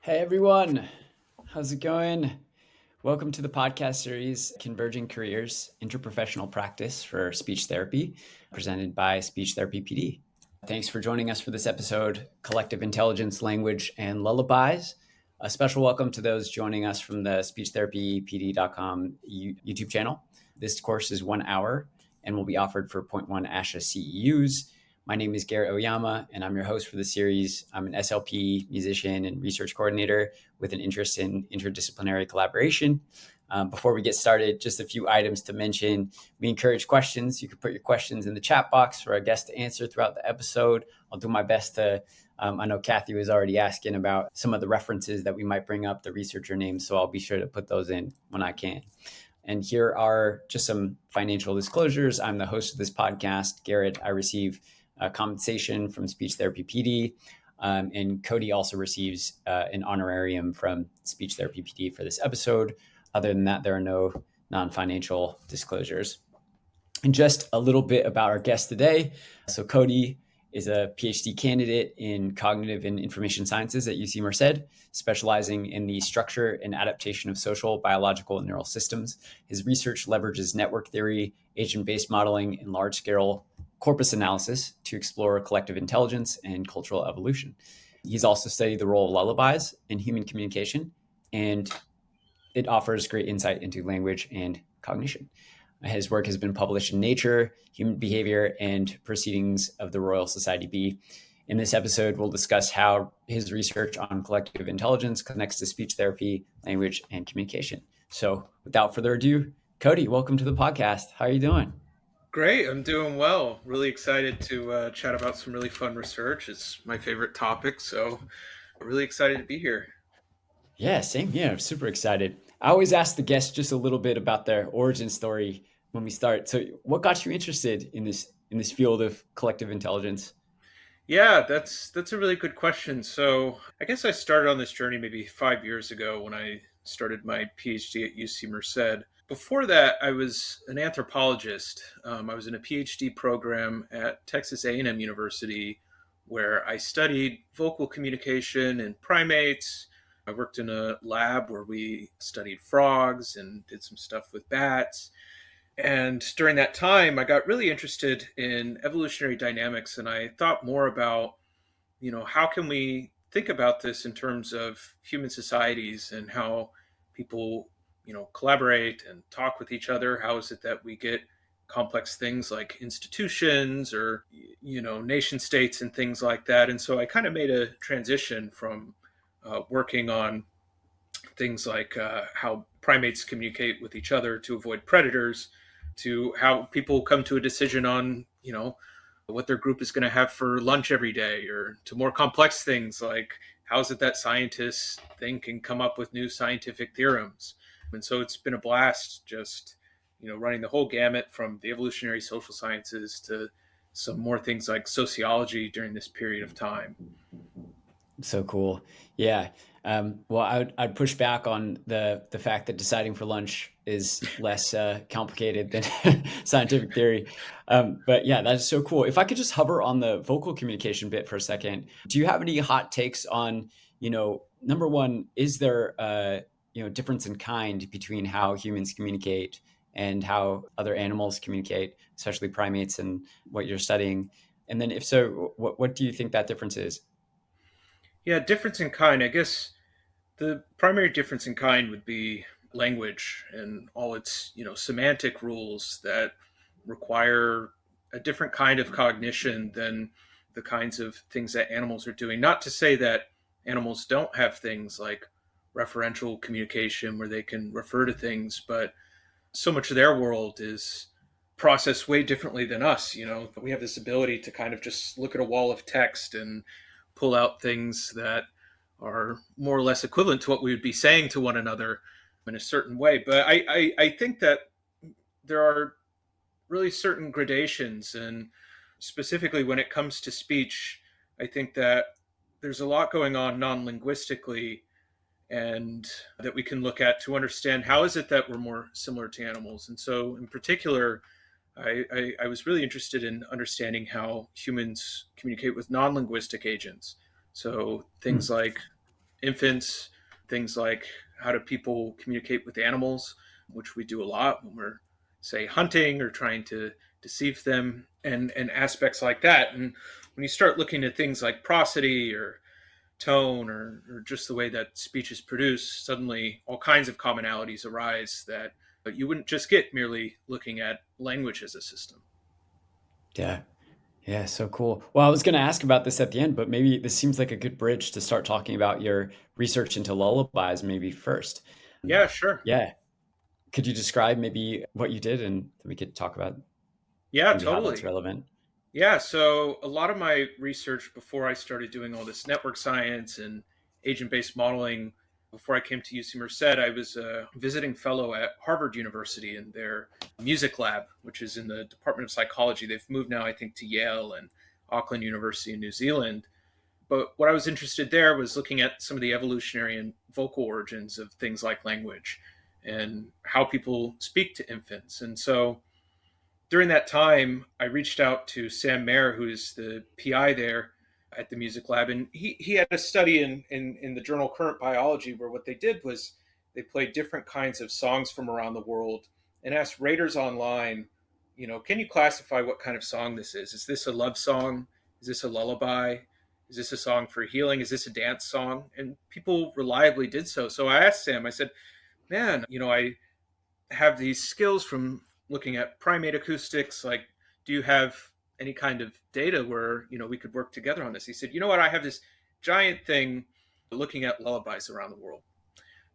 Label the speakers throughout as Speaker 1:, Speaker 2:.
Speaker 1: Hey everyone, how's it going? Welcome to the podcast series Converging Careers, Interprofessional Practice for Speech Therapy, presented by Speech Therapy PD. Thanks for joining us for this episode, Collective Intelligence, Language, and Lullabies. A special welcome to those joining us from the speechtherapypd.com YouTube channel. This course is 1 hour and will be offered for point 0.1 ASHA CEUs. My name is Garrett Oyama, and I'm your host for the series. I'm an SLP, musician, and research coordinator with an interest in interdisciplinary collaboration. Before we get started, just a few items to mention. We encourage questions. You can put your questions in the chat box for our guest to answer throughout the episode. I'll do my best to, I know Kathy was already asking about some of the references that we might bring up, the researcher names, so I'll be sure to put those in when I can. And here are just some financial disclosures. I'm the host of this podcast, Garrett. I receive compensation from Speech Therapy PD. And Cody also receives an honorarium from Speech Therapy PD for this episode. Other than that, there are no non-financial disclosures. And just a little bit about our guest today. So Cody is a PhD candidate in cognitive and information sciences at UC Merced, specializing in the structure and adaptation of social, biological, and neural systems. His research leverages network theory, agent-based modeling, and large-scale corpus analysis to explore collective intelligence and cultural evolution. He's also studied the role of lullabies in human communication, and it offers great insight into language and cognition. His work has been published in Nature, Human Behavior, and Proceedings of the Royal Society B. In this episode, we'll discuss how his research on collective intelligence connects to speech therapy, language, and communication. So without further ado, Cody, welcome to the podcast. How are you doing?
Speaker 2: Great, I'm doing well. Really excited to chat about some really fun research. It's my favorite topic, so really excited to be here.
Speaker 1: Yeah, same here. I'm super excited. I always ask the guests just a little bit about their origin story when we start. So what got you interested in this field of collective intelligence?
Speaker 2: Yeah, that's a really good question. So I guess I started on this journey maybe 5 years ago when I started my PhD at UC Merced. Before that, I was an anthropologist. I was in a PhD program at Texas A&M University where I studied vocal communication in primates. I worked in a lab where we studied frogs and did some stuff with bats. And during that time, I got really interested in evolutionary dynamics, and I thought more about, how can we think about this in terms of human societies and how people, collaborate and talk with each other? How is it that we get complex things like institutions or, nation states and things like that? And so I kind of made a transition from working on things like how primates communicate with each other to avoid predators, to how people come to a decision on, what their group is going to have for lunch every day, or to more complex things like how is it that scientists think and come up with new scientific theorems. And so it's been a blast just, running the whole gamut from the evolutionary social sciences to some more things like sociology during this period of time.
Speaker 1: So cool. Yeah. Well, I'd push back on the fact that deciding for lunch is less complicated than scientific theory. But yeah, that's so cool. If I could just hover on the vocal communication bit for a second, do you have any hot takes on, number one, is there difference in kind between how humans communicate and how other animals communicate, especially primates and what you're studying? And then if so, what do you think that difference is?
Speaker 2: Yeah, difference in kind. I guess the primary difference in kind would be language and all its, semantic rules that require a different kind of cognition than the kinds of things that animals are doing. Not to say that animals don't have things like referential communication where they can refer to things, but so much of their world is processed way differently than us. We have this ability to kind of just look at a wall of text and pull out things that are more or less equivalent to what we would be saying to one another in a certain way. But I think that there are really certain gradations, and specifically when it comes to speech, I think that there's a lot going on non-linguistically and that we can look at to understand how is it that we're more similar to animals. And so in particular, I was really interested in understanding how humans communicate with non-linguistic agents. So things like infants, things like how do people communicate with animals, which we do a lot when we're, say, hunting or trying to deceive them, and aspects like that. And when you start looking at things like prosody or tone or just the way that speech is produced, suddenly all kinds of commonalities arise that you wouldn't just get merely looking at language as a system.
Speaker 1: Yeah. Yeah, so cool. Well, I was going to ask about this at the end, but maybe this seems like a good bridge to start talking about your research into lullabies maybe first.
Speaker 2: Yeah, sure.
Speaker 1: Yeah. Could you describe maybe what you did and we could talk about
Speaker 2: Yeah,
Speaker 1: maybe how that's
Speaker 2: totally.
Speaker 1: relevant?
Speaker 2: Yeah, so a lot of my research before I started doing all this network science and agent based modeling, before I came to UC Merced, I was a visiting fellow at Harvard University in their music lab, which is in the Department of Psychology. They've moved now, I think, to Yale and Auckland University in New Zealand. But what I was interested there was looking at some of the evolutionary and vocal origins of things like language and how people speak to infants. And so during that time, I reached out to Sam Mayer, who's the PI there at the music lab, and he had a study in the journal Current Biology where what they did was they played different kinds of songs from around the world and asked raters online, can you classify what kind of song this is? Is this a love song? Is this a lullaby? Is this a song for healing? Is this a dance song? And people reliably did so. So I asked Sam, I said, man, I have these skills from looking at primate acoustics. Like, do you have any kind of data where we could work together on this? He said, you know what, I have this giant thing looking at lullabies around the world.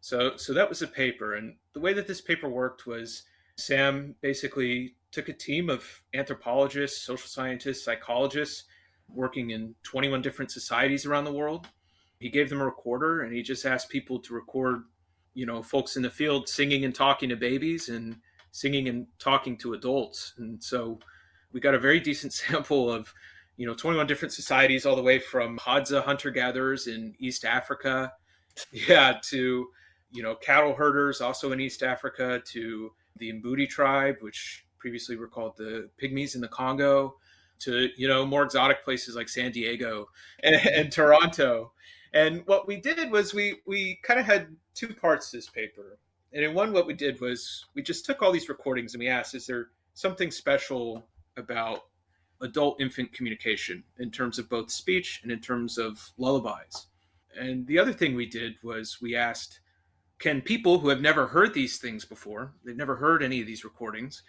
Speaker 2: So that was a paper, and the way that this paper worked was Sam basically took a team of anthropologists, social scientists, psychologists working in 21 different societies around the world. He gave them a recorder and he just asked people to record folks in the field singing and talking to babies and singing and talking to adults. And so we got a very decent sample of 21 different societies, all the way from Hadza hunter gatherers in East Africa, yeah, to cattle herders also in East Africa, to the Mbuti tribe, which previously were called the Pygmies in the Congo, to more exotic places like San Diego and Toronto. And what we did was we kind of had two parts to this paper. And in one, what we did was we just took all these recordings and we asked, is there something special about adult infant communication in terms of both speech and in terms of lullabies? And the other thing we did was we asked, can people who have never heard these things before, they've never heard any of these recordings,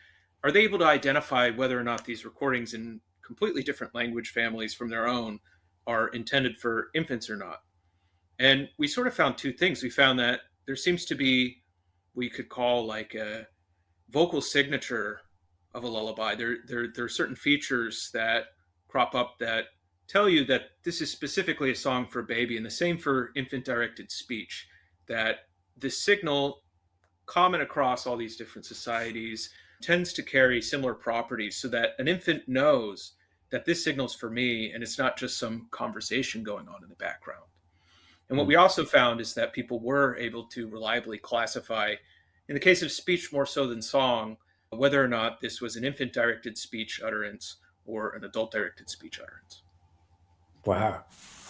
Speaker 2: are they able to identify whether or not these recordings in completely different language families from their own are intended for infants or not? And we sort of found two things. We found that there seems to be, we could call like a vocal signature of a lullaby. There are certain features that crop up that tell you that this is specifically a song for a baby, and the same for infant directed speech, that the signal common across all these different societies tends to carry similar properties, so that an infant knows that this signal's for me and it's not just some conversation going on in the background. And what we also found is that people were able to reliably classify, in the case of speech more so than song, whether or not this was an infant directed speech utterance or an adult directed speech utterance.
Speaker 1: Wow.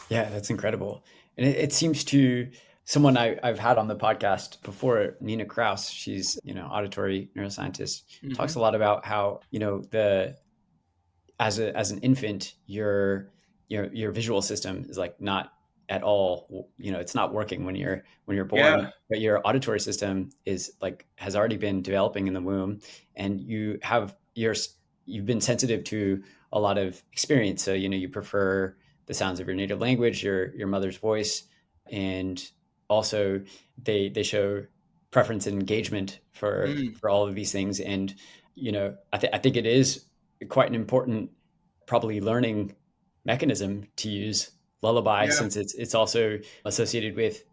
Speaker 1: Yeah, that's incredible. And it seems to someone I've had on the podcast before, Nina Kraus, she's, auditory neuroscientist, talks a lot about how, as an infant, your visual system is like not at all, it's not working when you're born,
Speaker 2: Yeah.
Speaker 1: but your auditory system is like has already been developing in the womb, and you've been sensitive to a lot of experience. So you prefer the sounds of your native language, your mother's voice, and also they show preference and engagement for
Speaker 2: Mm.
Speaker 1: all of these things. And I think it is quite an important, probably learning mechanism to use lullaby,
Speaker 2: Yeah.
Speaker 1: since it's also associated with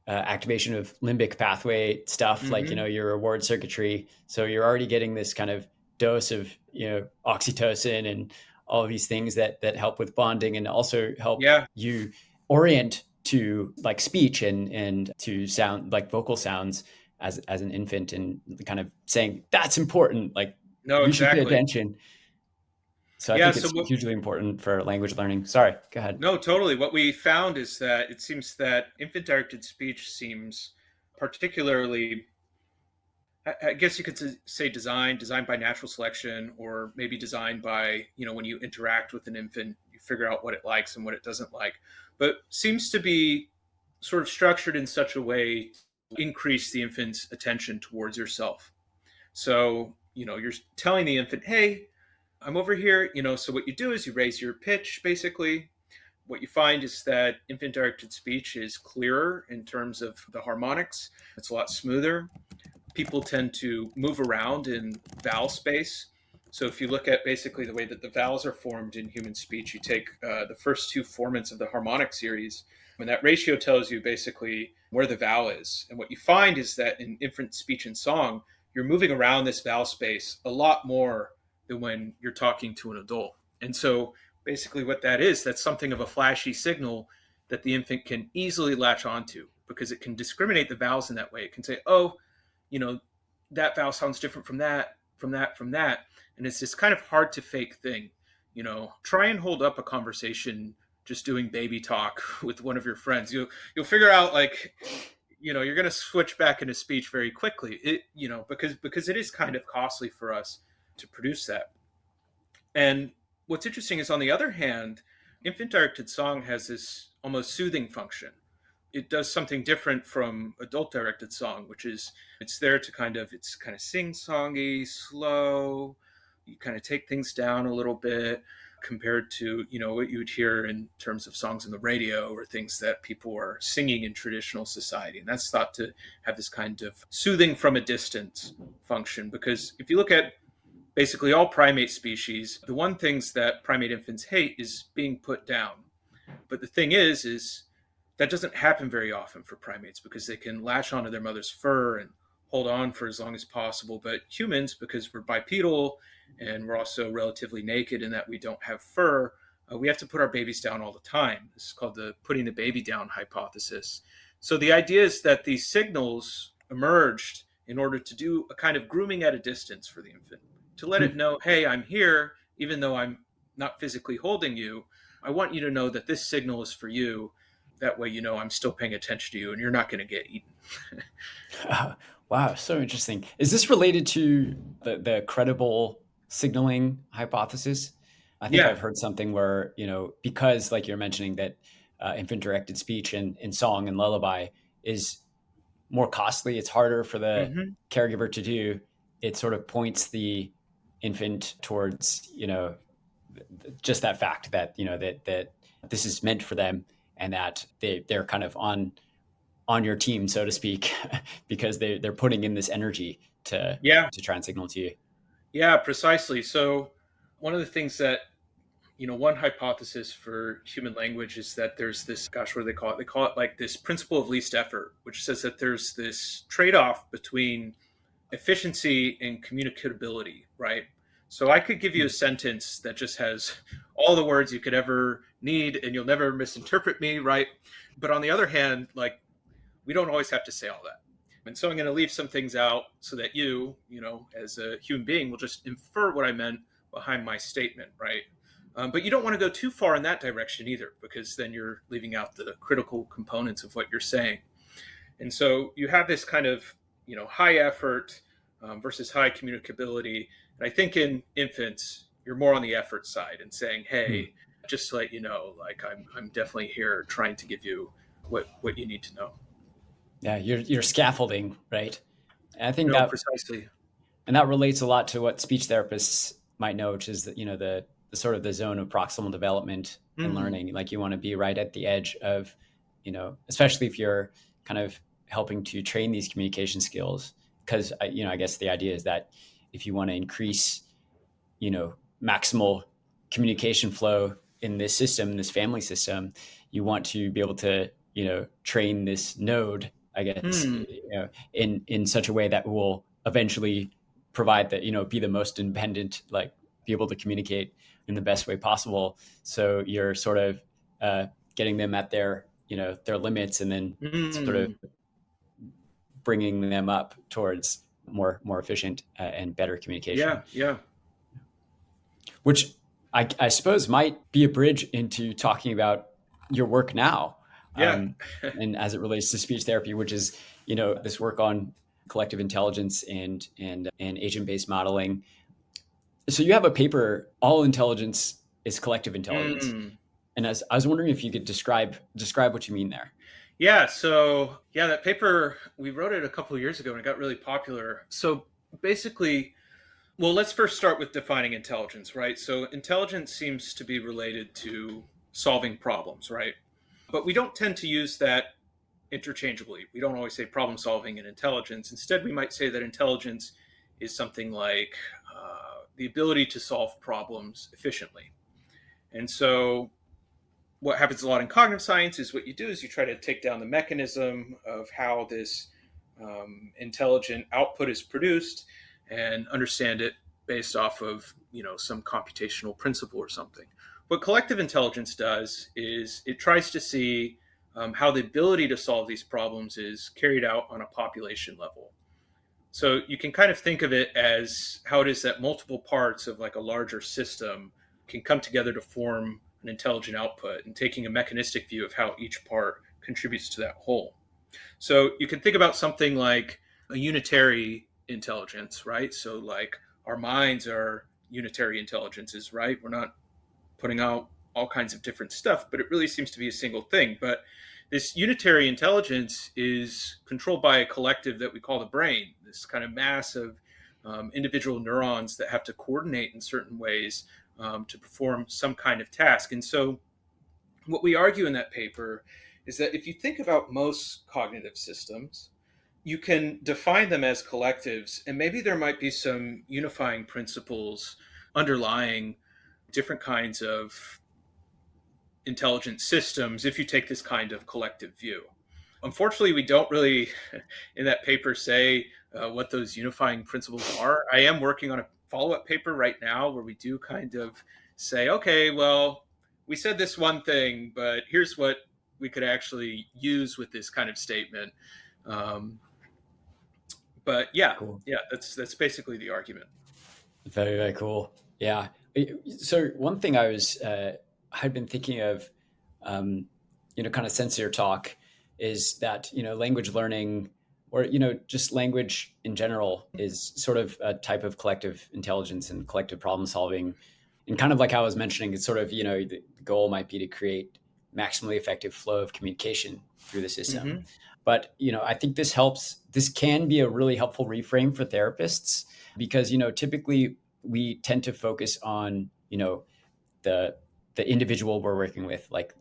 Speaker 1: activation of limbic pathway stuff, like
Speaker 2: Mm-hmm.
Speaker 1: your reward circuitry. So you're already getting this kind of dose of oxytocin and all of these things that help with bonding and also help
Speaker 2: Yeah.
Speaker 1: you orient to like speech and to sound like vocal sounds as an infant, and kind of saying that's important, like
Speaker 2: No,
Speaker 1: you should pay
Speaker 2: exactly.
Speaker 1: attention. So I
Speaker 2: Yeah.
Speaker 1: think
Speaker 2: So
Speaker 1: it's
Speaker 2: what,
Speaker 1: hugely important for language learning. Sorry, go ahead.
Speaker 2: no, totally. What we found is that it seems that infant directed speech seems particularly, I guess you could say designed by natural selection, or maybe designed by, when you interact with an infant, you figure out what it likes and what it doesn't like, but seems to be sort of structured in such a way to increase the infant's attention towards yourself. So, you're telling the infant, hey, I'm over here, so what you do is you raise your pitch, basically. What you find is that infant directed speech is clearer in terms of the harmonics. It's a lot smoother. People tend to move around in vowel space. So if you look at basically the way that the vowels are formed in human speech, you take the first two formants of the harmonic series, and that ratio tells you basically where the vowel is. And what you find is that in infant speech and song, you're moving around this vowel space a lot more than when you're talking to an adult. And so basically what that is, that's something of a flashy signal that the infant can easily latch onto, because it can discriminate the vowels in that way. It can say, oh, you know, that vowel sounds different from that, from that, from that. And it's this kind of hard to fake thing. Try and hold up a conversation just doing baby talk with one of your friends. You'll figure out, like, you're going to switch back into speech very quickly. Because it is kind of costly for us to produce that. And what's interesting is, on the other hand, infant directed song has this almost soothing function. It does something different from adult directed song, which is it's there to it's kind of sing-songy, slow. You kind of take things down a little bit compared to, what you would hear in terms of songs on the radio or things that people are singing in traditional society. And that's thought to have this kind of soothing from a distance function. Because if you look at basically all primate species, the one things that primate infants hate is being put down. But the thing is that doesn't happen very often for primates, because they can latch onto their mother's fur and hold on for as long as possible. But humans, because we're bipedal and we're also relatively naked in that we don't have fur, we have to put our babies down all the time. This is called the putting the baby down hypothesis. So the idea is that these signals emerged in order to do a kind of grooming at a distance for the infant, to let it know, hey, I'm here, even though I'm not physically holding you. I want you to know that this signal is for you. That way, I'm still paying attention to you and you're not going to get eaten.
Speaker 1: Wow, so interesting. Is this related to the credible signaling hypothesis? I think
Speaker 2: Yeah.
Speaker 1: I've heard something where, because like you're mentioning that infant directed speech in song and lullaby is more costly, it's harder for the
Speaker 2: Mm-hmm.
Speaker 1: caregiver to do. It sort of points the infant towards, just that fact that, that this is meant for them, and that they're kind of on your team, so to speak, because they're putting in this energy to
Speaker 2: Yeah.
Speaker 1: try and signal to you.
Speaker 2: Yeah, precisely. So one of the things that, one hypothesis for human language is that there's this, gosh, what do they call it? They call it like this principle of least effort, which says that there's this trade-off between efficiency and communicability, right? So I could give you a sentence that just has all the words you could ever need and you'll never misinterpret me, right? But on the other hand, like, we don't always have to say all that. And so I'm going to leave some things out so that as a human being, will just infer what I meant behind my statement, right? But you don't want to go too far in that direction either, because then you're leaving out the critical components of what you're saying. And so you have this kind of, high effort versus high communicability. And I think in infants, you're more on the effort side and saying,
Speaker 1: Hmm.
Speaker 2: hey, just to let you know, like, I'm definitely here trying to give you what you need to know.
Speaker 1: Yeah, you're scaffolding, right? And I think
Speaker 2: No,
Speaker 1: that
Speaker 2: precisely.
Speaker 1: and that relates a lot to what speech therapists might know, which is that the sort of the zone of proximal development and
Speaker 2: Mm.
Speaker 1: learning. Like, you want to be right at the edge of, especially if you're kind of helping to train these communication skills. Because I guess the idea is that if you want to increase, maximal communication flow in this system, this family system, you want to be able to, train this node, I guess,
Speaker 2: Mm.
Speaker 1: in such a way that will eventually provide that, be the most independent, like, be able to communicate in the best way possible. So you're sort of getting them at their limits, and then sort of
Speaker 2: Mm.
Speaker 1: bringing them up towards more efficient and better communication,
Speaker 2: Yeah, yeah.
Speaker 1: which I suppose might be a bridge into talking about your work now,
Speaker 2: Yeah.
Speaker 1: and as it relates to speech therapy, which is this work on collective intelligence and agent based modeling. So you have a paper, All Intelligence is Collective Intelligence,
Speaker 2: Mm.
Speaker 1: and as I was wondering if you could describe what you mean there.
Speaker 2: Yeah. So yeah, that paper, we wrote it a couple of years ago and it got really popular. So basically, well, let's first start with defining intelligence, right? So intelligence seems to be related to solving problems, right? But we don't tend to use that interchangeably. We don't always say problem solving and intelligence. Instead, we might say that intelligence is something like the ability to solve problems efficiently. And so, what happens a lot in cognitive science is what you do is you try to take down the mechanism of how this intelligent output is produced and understand it based off of some computational principle or something. What collective intelligence does is it tries to see how the ability to solve these problems is carried out on a population level. So you can kind of think of it as how it is that multiple parts of like a larger system can come together to form an intelligent output, and taking a mechanistic view of how each part contributes to that whole. So you can think about something like a unitary intelligence, right? So like our minds are unitary intelligences, right? We're not putting out all kinds of different stuff, but it really seems to be a single thing. But this unitary intelligence is controlled by a collective that we call the brain, this kind of mass of individual neurons that have to coordinate in certain ways to perform some kind of task. And so, what we argue in that paper is that if you think about most cognitive systems, you can define them as collectives, and maybe there might be some unifying principles underlying different kinds of intelligent systems if you take this kind of collective view. Unfortunately, we don't really, in that paper, say what those unifying principles are. I am working on a follow up paper right now where we do kind of say, okay, well, we said this one thing, but here's what we could actually use with this kind of statement. Um, but yeah,
Speaker 1: Cool.
Speaker 2: yeah, that's basically the argument.
Speaker 1: Very, very cool. Yeah. So one thing had been thinking of, kind of since your talk, is that language learning, or just language in general, is sort of a type of collective intelligence and collective problem solving. And kind of like I was mentioning, it's sort of the goal might be to create maximally effective flow of communication through the system.
Speaker 2: Mm-hmm.
Speaker 1: But I think this helps. This can be a really helpful reframe for therapists, because typically we tend to focus on the individual we're working with, like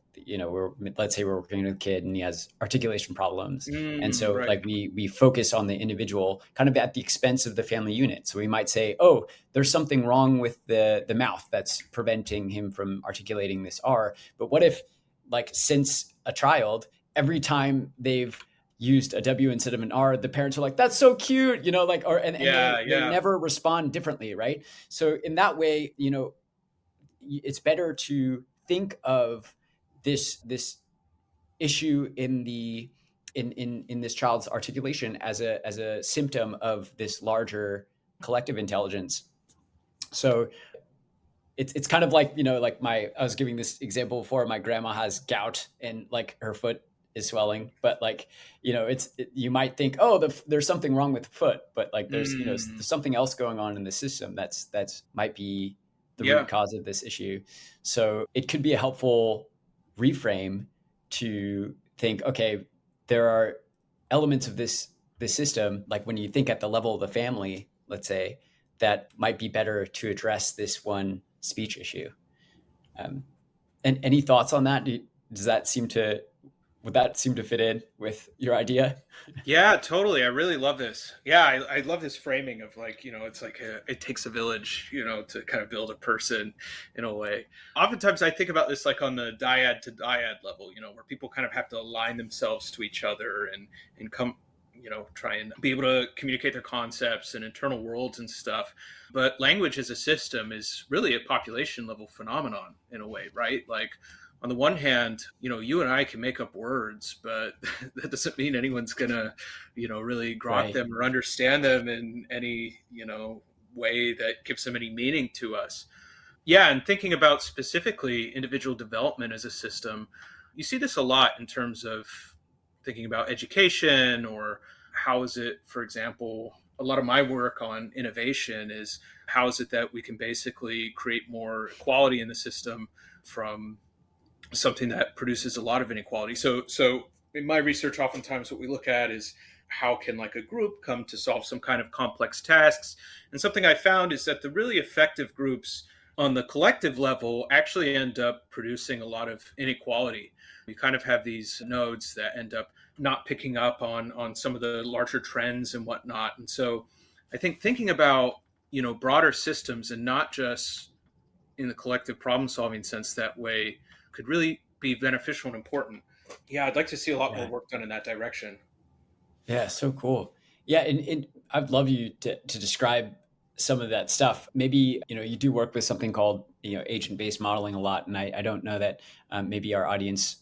Speaker 1: let's say we're working with a kid and he has articulation problems, and so
Speaker 2: Right.
Speaker 1: like we focus on the individual kind of at the expense of the family unit. So we might say, oh, there's something wrong with the mouth that's preventing him from articulating this R. But what if, like, since a child, every time they've used a W instead of an R, the parents are like, that's so cute, like, and
Speaker 2: Yeah,
Speaker 1: they
Speaker 2: yeah.
Speaker 1: never respond differently, right? So in that way, it's better to think of this issue in this child's articulation as a symptom of this larger collective intelligence. So it's kind of like, like I was giving this example before. My grandma has gout and like her foot is swelling, but like, you might think, oh, there's something wrong with the foot, but like there's
Speaker 2: Mm,
Speaker 1: something else going on in the system that's might be the root
Speaker 2: yeah.
Speaker 1: cause of this issue. So it could be a helpful reframe to think, okay, there are elements of this system, like when you think at the level of the family, let's say, that might be better to address this one speech issue. Um, and any thoughts on that? Does that seem to would that seem to fit in with your idea?
Speaker 2: Yeah, totally. I really love this. Yeah, I love this framing of like, it's like it takes a village, to kind of build a person in a way. Oftentimes I think about this like on the dyad to dyad level, where people kind of have to align themselves to each other and come, try and be able to communicate their concepts and internal worlds and stuff. But language as a system is really a population level phenomenon in a way, right? Like on the one hand, you and I can make up words, but that doesn't mean anyone's gonna, really grok
Speaker 1: Right.
Speaker 2: them or understand them in any, way that gives them any meaning to us. Yeah, and thinking about specifically individual development as a system, you see this a lot in terms of thinking about education, or how is it, for example, a lot of my work on innovation is how is it that we can basically create more equality in the system from something that produces a lot of inequality. So in my research, oftentimes what we look at is how can like a group come to solve some kind of complex tasks. And something I found is that the really effective groups on the collective level actually end up producing a lot of inequality. You kind of have these nodes that end up not picking up on some of the larger trends and whatnot. And so I think thinking about, broader systems and not just in the collective problem solving sense that way could really be beneficial and important. Yeah, I'd like to see a lot more
Speaker 1: Yeah.
Speaker 2: work done in that direction.
Speaker 1: Yeah, so cool. Yeah, and I'd love you to describe some of that stuff. Maybe, you do work with something called, agent-based modeling a lot, and I don't know that maybe our audience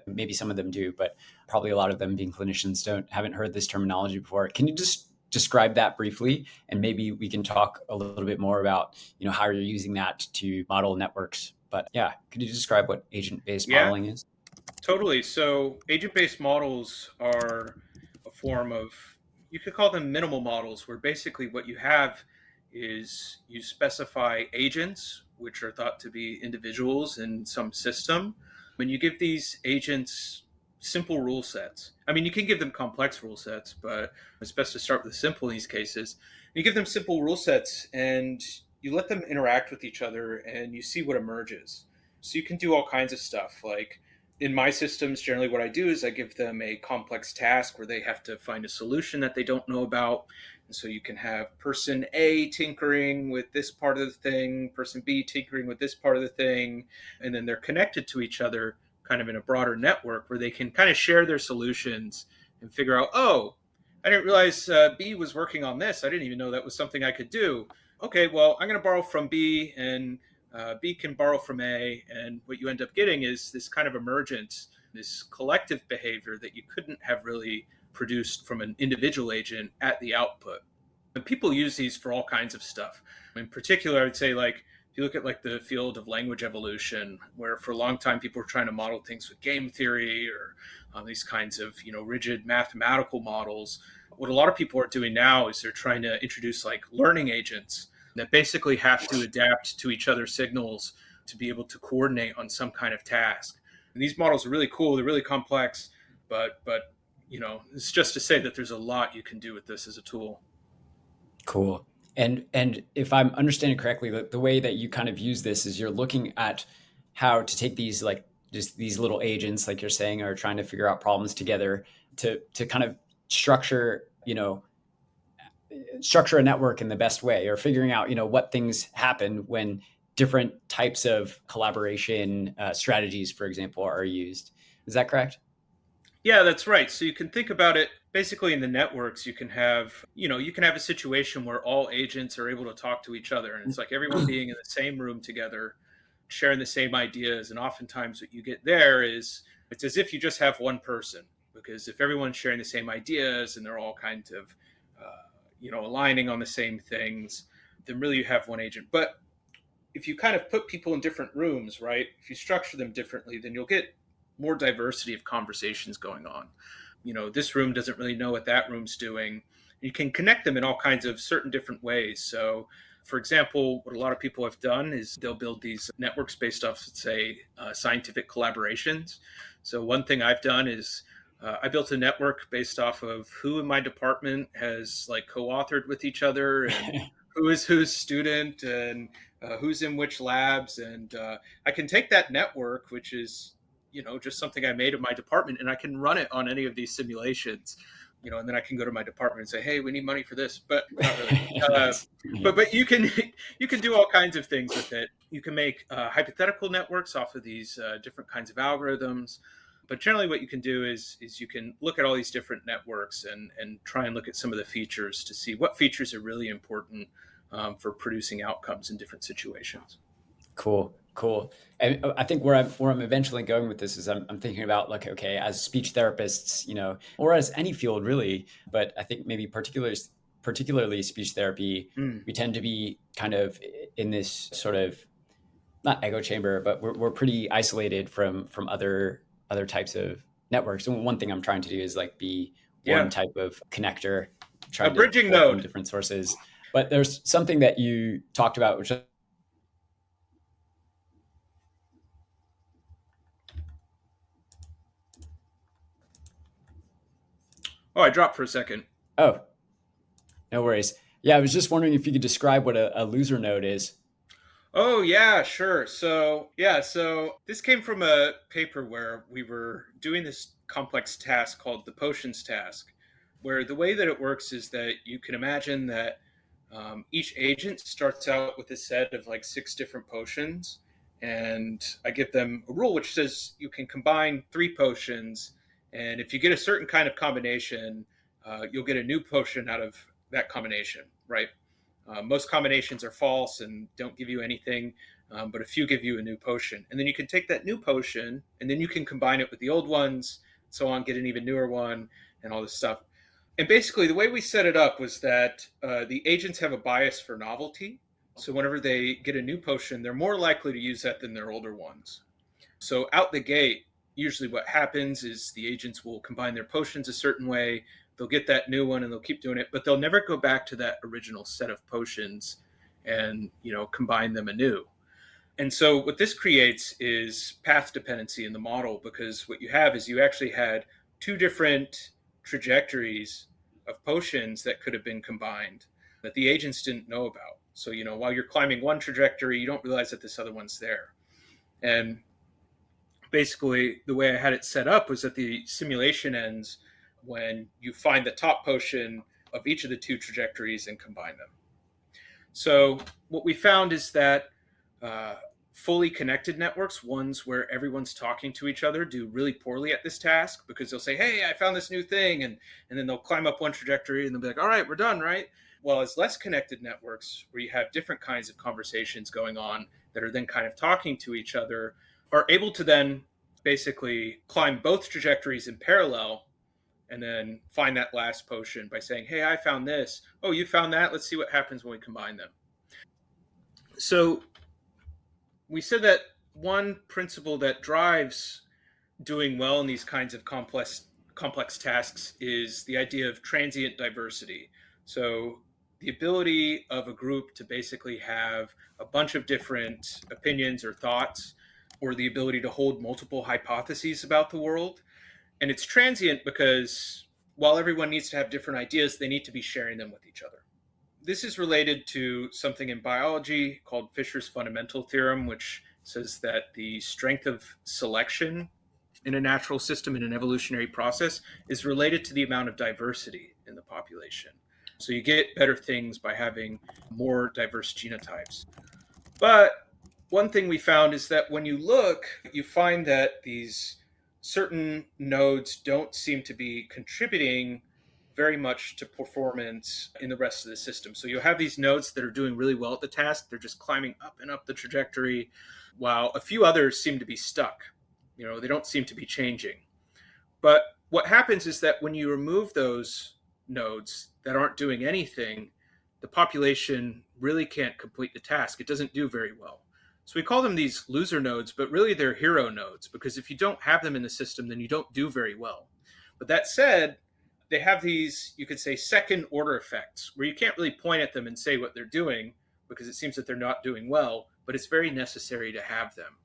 Speaker 1: maybe some of them do, but probably a lot of them being clinicians haven't heard this terminology before. Can you just describe that briefly, and maybe we can talk a little bit more about, how you're using that to model networks. But yeah, could you describe what agent-based
Speaker 2: Yeah,
Speaker 1: modeling is?
Speaker 2: totally. So agent-based models are a form of, you could call them minimal models, where basically what you have is you specify agents, which are thought to be individuals in some system. When you give these agents simple rule sets, I mean, you can give them complex rule sets, but it's best to start with the simple in these cases. You give them simple rule sets and you let them interact with each other and you see what emerges. So you can do all kinds of stuff like, in my systems, generally what I do is I give them a complex task where they have to find a solution that they don't know about. And so you can have person A tinkering with this part of the thing, person B tinkering with this part of the thing, and then they're connected to each other kind of in a broader network where they can kind of share their solutions and figure out, oh, I didn't realize B was working on this. I didn't even know that was something I could do. Okay, well, I'm going to borrow from B, and B can borrow from A, and what you end up getting is this kind of emergence, this collective behavior that you couldn't have really produced from an individual agent at the output. And people use these for all kinds of stuff. In particular, I would say, like, if you look at like the field of language evolution, where for a long time people were trying to model things with game theory or these kinds of rigid mathematical models. What a lot of people are doing now is they're trying to introduce like learning agents that basically have to adapt to each other's signals to be able to coordinate on some kind of task. And these models are really cool. They're really complex, but it's just to say that there's a lot you can do with this as a tool.
Speaker 1: Cool. And if I'm understanding correctly, the way that you kind of use this is you're looking at how to take these like just these little agents, like you're saying, are trying to figure out problems together to kind of structure, structure a network in the best way, or figuring out, what things happen when different types of collaboration strategies, for example, are used. Is that correct?
Speaker 2: Yeah, that's right. So you can think about it basically in the networks. You can have a situation where all agents are able to talk to each other, and it's like everyone being in the same room together, sharing the same ideas. And oftentimes, what you get there is it's as if you just have one person, because if everyone's sharing the same ideas and they're all kind of, aligning on the same things, then really you have one agent. But if you kind of put people in different rooms, right? If you structure them differently, then you'll get more diversity of conversations going on. This room doesn't really know what that room's doing. You can connect them in all kinds of certain different ways. So, for example, what a lot of people have done is they'll build these networks based off, say, scientific collaborations. So, one thing I've done is I built a network based off of who in my department has like co-authored with each other, and who is whose student, and who's in which labs. And I can take that network, which is just something I made of my department, and I can run it on any of these simulations. And then I can go to my department and say, "Hey, we need money for this," but not really.
Speaker 1: Nice. Yeah.
Speaker 2: But you can you can do all kinds of things with it. You can make hypothetical networks off of these different kinds of algorithms. But generally, what you can do is you can look at all these different networks and try and look at some of the features to see what features are really important for producing outcomes in different situations.
Speaker 1: Cool, cool. And I think where I'm eventually going with this is I'm thinking about like, okay, as speech therapists, or as any field really, but I think maybe particularly particularly speech therapy,
Speaker 2: Mm.
Speaker 1: we tend to be kind of in this sort of not echo chamber, but we're pretty isolated from other types of networks. And one thing I'm trying to do is like be one
Speaker 2: Yeah.
Speaker 1: type of connector,
Speaker 2: A
Speaker 1: trying to
Speaker 2: bridging
Speaker 1: pull from
Speaker 2: node.
Speaker 1: different sources. But there's something that you talked about, which
Speaker 2: Oh, I dropped for a second.
Speaker 1: oh, no worries. Yeah, I was just wondering if you could describe what a loser node is.
Speaker 2: Oh, yeah, sure. So this came from a paper where we were doing this complex task called the potions task, where the way that it works is that you can imagine that each agent starts out with a set of like 6 different potions. And I give them a rule which says you can combine 3 potions. And if you get a certain kind of combination, you'll get a new potion out of that combination, right? Most combinations are false and don't give you anything, but a few give you a new potion. And then you can take that new potion and then you can combine it with the old ones, so on, get an even newer one, and all this stuff. And basically, the way we set it up was that the agents have a bias for novelty. So whenever they get a new potion, they're more likely to use that than their older ones. So out the gate, usually what happens is the agents will combine their potions a certain way. They'll get that new one and they'll keep doing it, but they'll never go back to that original set of potions and, combine them anew. And so what this creates is path dependency in the model, because what you have is you actually had 2 different trajectories of potions that could have been combined that the agents didn't know about. So, while you're climbing one trajectory, you don't realize that this other one's there. And basically, the way I had it set up was that the simulation ends when you find the top potion of each of the 2 trajectories and combine them. So what we found is that fully connected networks, ones where everyone's talking to each other, do really poorly at this task, because they'll say, hey, I found this new thing, and then they'll climb up one trajectory and they'll be like, all right, we're done, right? Well, as less connected networks, where you have different kinds of conversations going on that are then kind of talking to each other, are able to then basically climb both trajectories in parallel and then find that last potion by saying, hey, I found this. Oh, you found that? Let's see what happens when we combine them. So we said that one principle that drives doing well in these kinds of complex tasks is the idea of transient diversity. So the ability of a group to basically have a bunch of different opinions or thoughts, or the ability to hold multiple hypotheses about the world. And it's transient because while everyone needs to have different ideas, they need to be sharing them with each other. This is related to something in biology called Fisher's fundamental theorem, which says that the strength of selection in a natural system, in an evolutionary process, is related to the amount of diversity in the population. So you get better things by having more diverse genotypes. But one thing we found is that when you look, you find that these certain nodes don't seem to be contributing very much to performance in the rest of the system. So you'll have these nodes that are doing really well at the task. They're just climbing up and up the trajectory, while a few others seem to be stuck. They don't seem to be changing. But what happens is that when you remove those nodes that aren't doing anything, the population really can't complete the task. It doesn't do very well. So we call them these loser nodes, but really they're hero nodes, because if you don't have them in the system, then you don't do very well. But that said, they have these, you could say, second order effects, where you can't really point at them and say what they're doing, because it seems that they're not doing well, but it's very necessary to have them.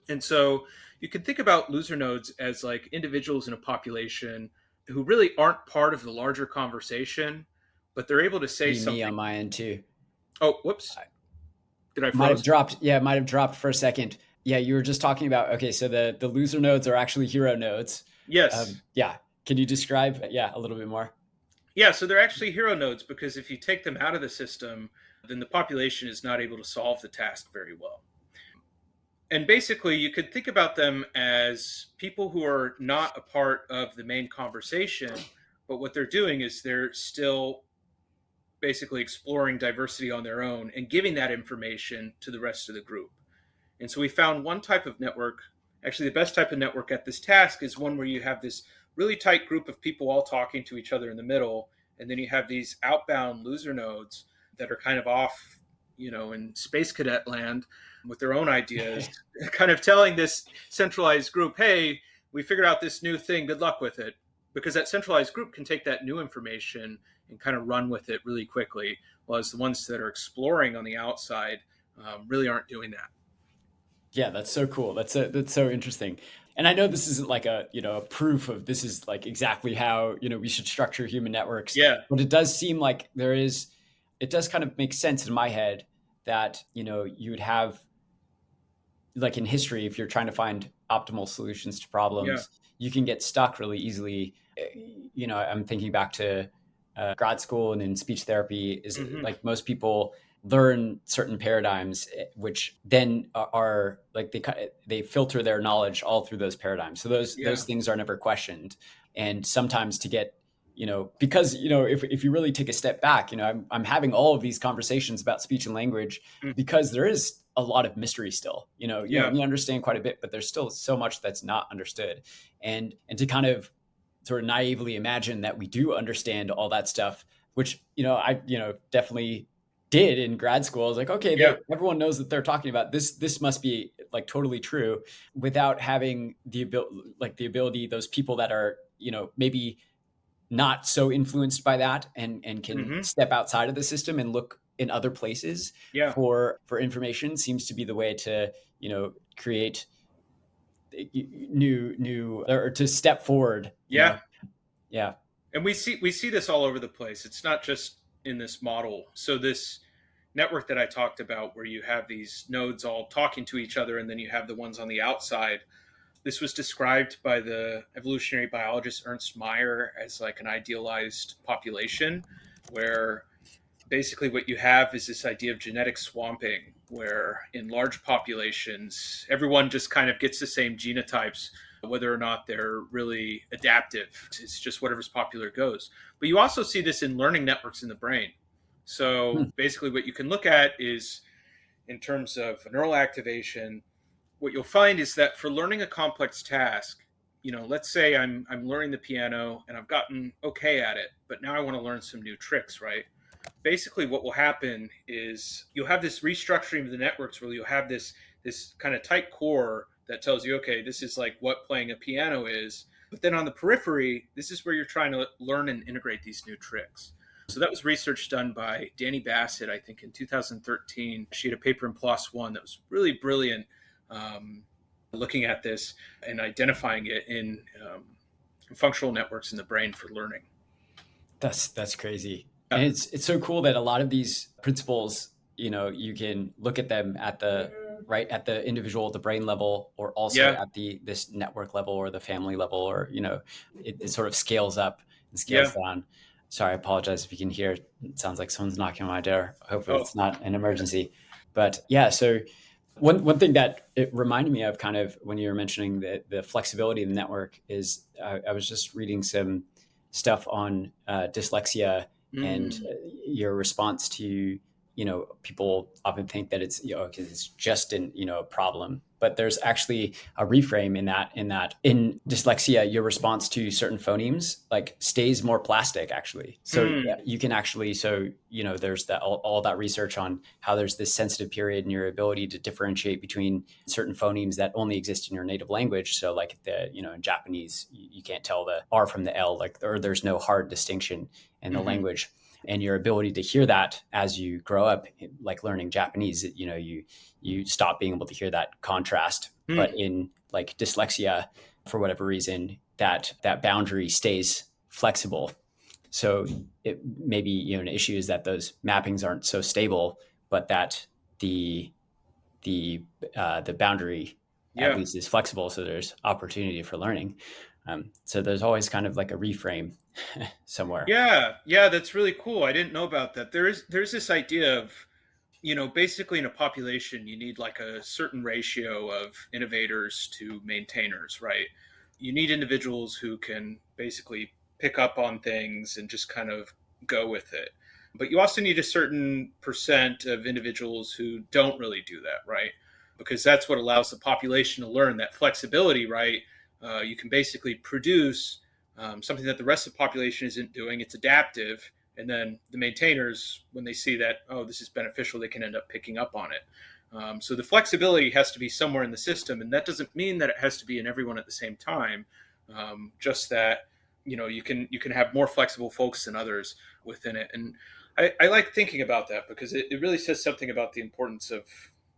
Speaker 2: And so you can think about loser nodes as like individuals in a population who really aren't part of the larger conversation, but they're able to say
Speaker 1: Be me
Speaker 2: something.
Speaker 1: on my end too.
Speaker 2: Oh, whoops. Did I
Speaker 1: Might have
Speaker 2: froze?
Speaker 1: dropped. Yeah, might have dropped for a second. Yeah, you were just talking about, okay, so the loser nodes are actually hero nodes.
Speaker 2: Yes.
Speaker 1: Yeah. Can you describe, yeah, a little bit more?
Speaker 2: Yeah, so they're actually hero nodes, because if you take them out of the system, then the population is not able to solve the task very well. And basically, you could think about them as people who are not a part of the main conversation, but what they're doing is they're still basically exploring diversity on their own and giving that information to the rest of the group. And so we found one type of network, actually the best type of network at this task is one where you have this really tight group of people all talking to each other in the middle, and then you have these outbound loser nodes that are kind of off, in space cadet land with their own ideas, kind of telling this centralized group, hey, we figured out this new thing, good luck with it. Because that centralized group can take that new information and kind of run with it really quickly, whereas the ones that are exploring on the outside really aren't doing that.
Speaker 1: Yeah, that's so cool. That's so interesting. And I know this isn't like a proof of this is like exactly how, we should structure human networks,
Speaker 2: Yeah.
Speaker 1: but it does seem like it does kind of make sense in my head that, you would have, like in history, if you're trying to find optimal solutions to
Speaker 2: Yeah.
Speaker 1: problems, you can get stuck really easily. I'm thinking back to grad school and in speech therapy is
Speaker 2: Mm-hmm.
Speaker 1: like most people learn certain paradigms, which then are like they filter their knowledge all through those paradigms. So those
Speaker 2: Yeah.
Speaker 1: things are never questioned. And sometimes to get, because, if you really take a step back, I'm having all of these conversations about speech and language
Speaker 2: Mm.
Speaker 1: because there is a lot of mystery still.
Speaker 2: Yeah.
Speaker 1: We understand quite a bit, but there's still so much that's not understood. And to kind of sort of naively imagine that we do understand all that stuff, which, I, definitely did in grad school. I was like, okay,
Speaker 2: Yeah.
Speaker 1: everyone knows that they're talking about this. This must be like totally true, without having the ability, those people that are, maybe not so influenced by that and can
Speaker 2: Mm-hmm.
Speaker 1: step outside of the system and look in other places
Speaker 2: Yeah.
Speaker 1: for information, seems to be the way to, create new or to step forward,
Speaker 2: Yeah.
Speaker 1: Yeah.
Speaker 2: And we see this all over the place. It's not just in this model. So this network that I talked about, where you have these nodes all talking to each other, and then you have the ones on the outside. This was described by the evolutionary biologist Ernst Mayr as like an idealized population, where basically what you have is this idea of genetic swamping, where in large populations, everyone just kind of gets the same genotypes, whether or not they're really adaptive. It's just whatever's popular goes. But you also see this in learning networks in the brain. So
Speaker 1: Hmm.
Speaker 2: basically, what you can look at is in terms of neural activation, what you'll find is that for learning a complex task, let's say I'm learning the piano and I've gotten okay at it, but now I want to learn some new tricks, right? Basically what will happen is you'll have this restructuring of the networks where you'll have this kind of tight core that tells you, okay, this is like what playing a piano is. But then on the periphery, this is where you're trying to learn and integrate these new tricks. So that was research done by Danny Bassett, I think, in 2013. She had a paper in PLOS One that was really brilliant, looking at this and identifying it in functional networks in the brain for learning.
Speaker 1: That's crazy.
Speaker 2: Yeah.
Speaker 1: And it's so cool that a lot of these principles, you can look at them at the right at the individual, the brain level, or also
Speaker 2: Yeah.
Speaker 1: at this network level or the family level, or it sort of scales up and
Speaker 2: Yeah.
Speaker 1: scales down. Sorry, I apologize if you can hear. It sounds like someone's knocking on my door. Hopefully,
Speaker 2: Oh.
Speaker 1: it's not an emergency. But yeah, so one thing that it reminded me of, kind of when you were mentioning the flexibility of the network, is I was just reading some stuff on dyslexia and
Speaker 2: Mm.
Speaker 1: your response to, people often think that it's, because it's just a problem, but there's actually a reframe in dyslexia, your response to certain phonemes like stays more plastic actually. So
Speaker 2: Mm.
Speaker 1: you can actually, there's that all that research on how there's this sensitive period in your ability to differentiate between certain phonemes that only exist in your native language. So like in Japanese, you can't tell the R from the L, like, or there's no hard distinction in the
Speaker 2: Mm-hmm.
Speaker 1: language. And your ability to hear that as you grow up, like learning Japanese, you stop being able to hear that contrast. But
Speaker 2: Mm.
Speaker 1: in like dyslexia, for whatever reason, that boundary stays flexible. So it maybe an issue is that those mappings aren't so stable, but that the the boundary at
Speaker 2: Yeah.
Speaker 1: least is flexible, so there's opportunity for learning. So there's always kind of like a reframe somewhere.
Speaker 2: Yeah. Yeah. That's really cool. I didn't know about that. There's this idea of, basically in a population, you need like a certain ratio of innovators to maintainers, right? You need individuals who can basically pick up on things and just kind of go with it. But you also need a certain percent of individuals who don't really do that, right? Because that's what allows the population to learn that flexibility, right? You can basically produce something that the rest of the population isn't doing. It's adaptive. And then the maintainers, when they see that, oh, this is beneficial, they can end up picking up on it. So the flexibility has to be somewhere in the system. And that doesn't mean that it has to be in everyone at the same time. Just that, you can have more flexible folks than others within it. And I like thinking about that because it really says something about the importance of,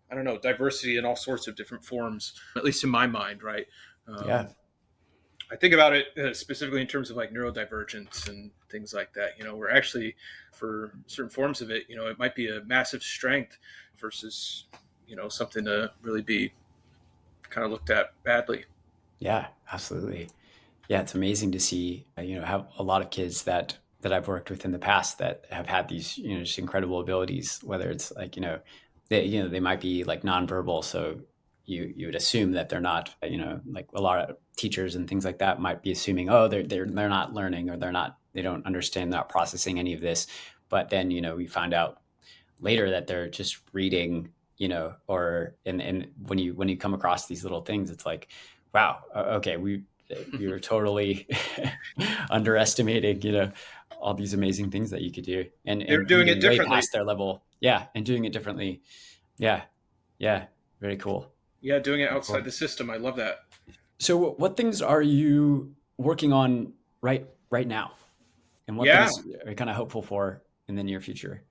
Speaker 2: I don't know, diversity in all sorts of different forms, at least in my mind, right?
Speaker 1: Yeah.
Speaker 2: I think about it specifically in terms of like neurodivergence and things like that. Where actually for certain forms of it, it might be a massive strength versus, something to really be kind of looked at badly.
Speaker 1: Yeah, absolutely. Yeah, it's amazing to see, have a lot of kids that I've worked with in the past that have had these, just incredible abilities, whether it's like, they might be like nonverbal. So you would assume that they're not, like a lot of teachers and things like that might be assuming, oh, they're not learning, or they don't understand, not processing any of this. But then, we find out later that they're just reading, or and when you come across these little things, it's like, wow, okay, we were totally underestimating, all these amazing things that you could do, and
Speaker 2: They're doing it
Speaker 1: reading way
Speaker 2: differently.
Speaker 1: past their level. Yeah, and doing it differently. Yeah, yeah, very cool.
Speaker 2: Yeah, doing it
Speaker 1: Very
Speaker 2: outside
Speaker 1: cool.
Speaker 2: the system. I love that.
Speaker 1: So, what things are you working on right now, and what
Speaker 2: Yeah.
Speaker 1: things are you kind of hopeful for in the near future?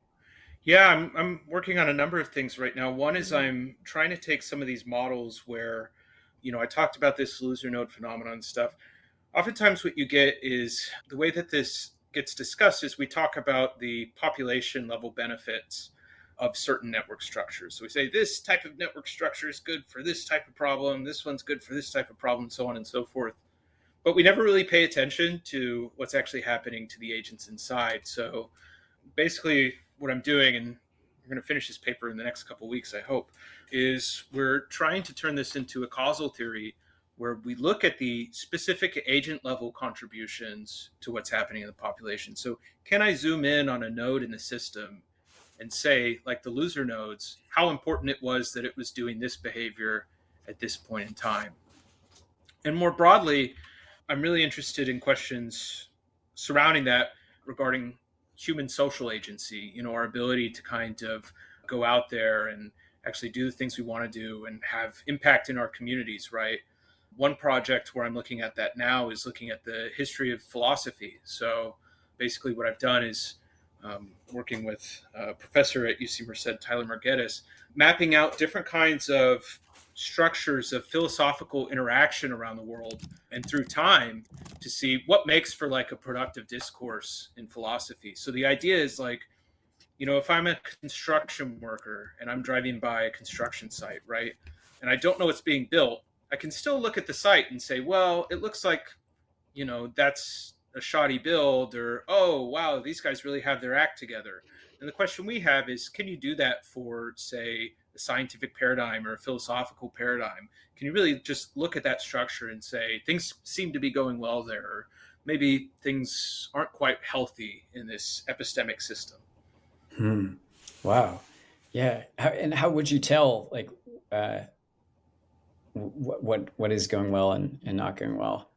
Speaker 2: Yeah, I'm working on a number of things right now. One is I'm trying to take some of these models where, I talked about this loser node phenomenon and stuff. Oftentimes what you get is the way that this gets discussed is we talk about the population level benefits of certain network structures. So we say this type of network structure is good for this type of problem, this one's good for this type of problem, so on and so forth. But we never really pay attention to what's actually happening to the agents inside. So basically what I'm doing, and we're going to finish this paper in the next couple of weeks, I hope, is we're trying to turn this into a causal theory where we look at the specific agent level contributions to what's happening in the population. So can I zoom in on a node in the system and say, like the loser nodes, how important it was that it was doing this behavior at this point in time? And more broadly, I'm really interested in questions surrounding that regarding human social agency, our ability to kind of go out there and actually do the things we want to do and have impact in our communities, right? One project where I'm looking at that now is looking at the history of philosophy. So basically, what I've done is working with a professor at UC Merced, Tyler Margettis, mapping out different kinds of structures of philosophical interaction around the world and through time to see what makes for like a productive discourse in philosophy. So the idea is like, if I'm a construction worker and I'm driving by a construction site, right, and I don't know what's being built, I can still look at the site and say, well, it looks like, that's a shoddy build, or, oh, wow, these guys really have their act together. And the question we have is, can you do that for, say, a scientific paradigm or a philosophical paradigm? Can you really just look at that structure and say, things seem to be going well there, or maybe things aren't quite healthy in this epistemic system?
Speaker 1: Hmm. Wow. Yeah. How would you tell, like, uh, what is going well and not going well?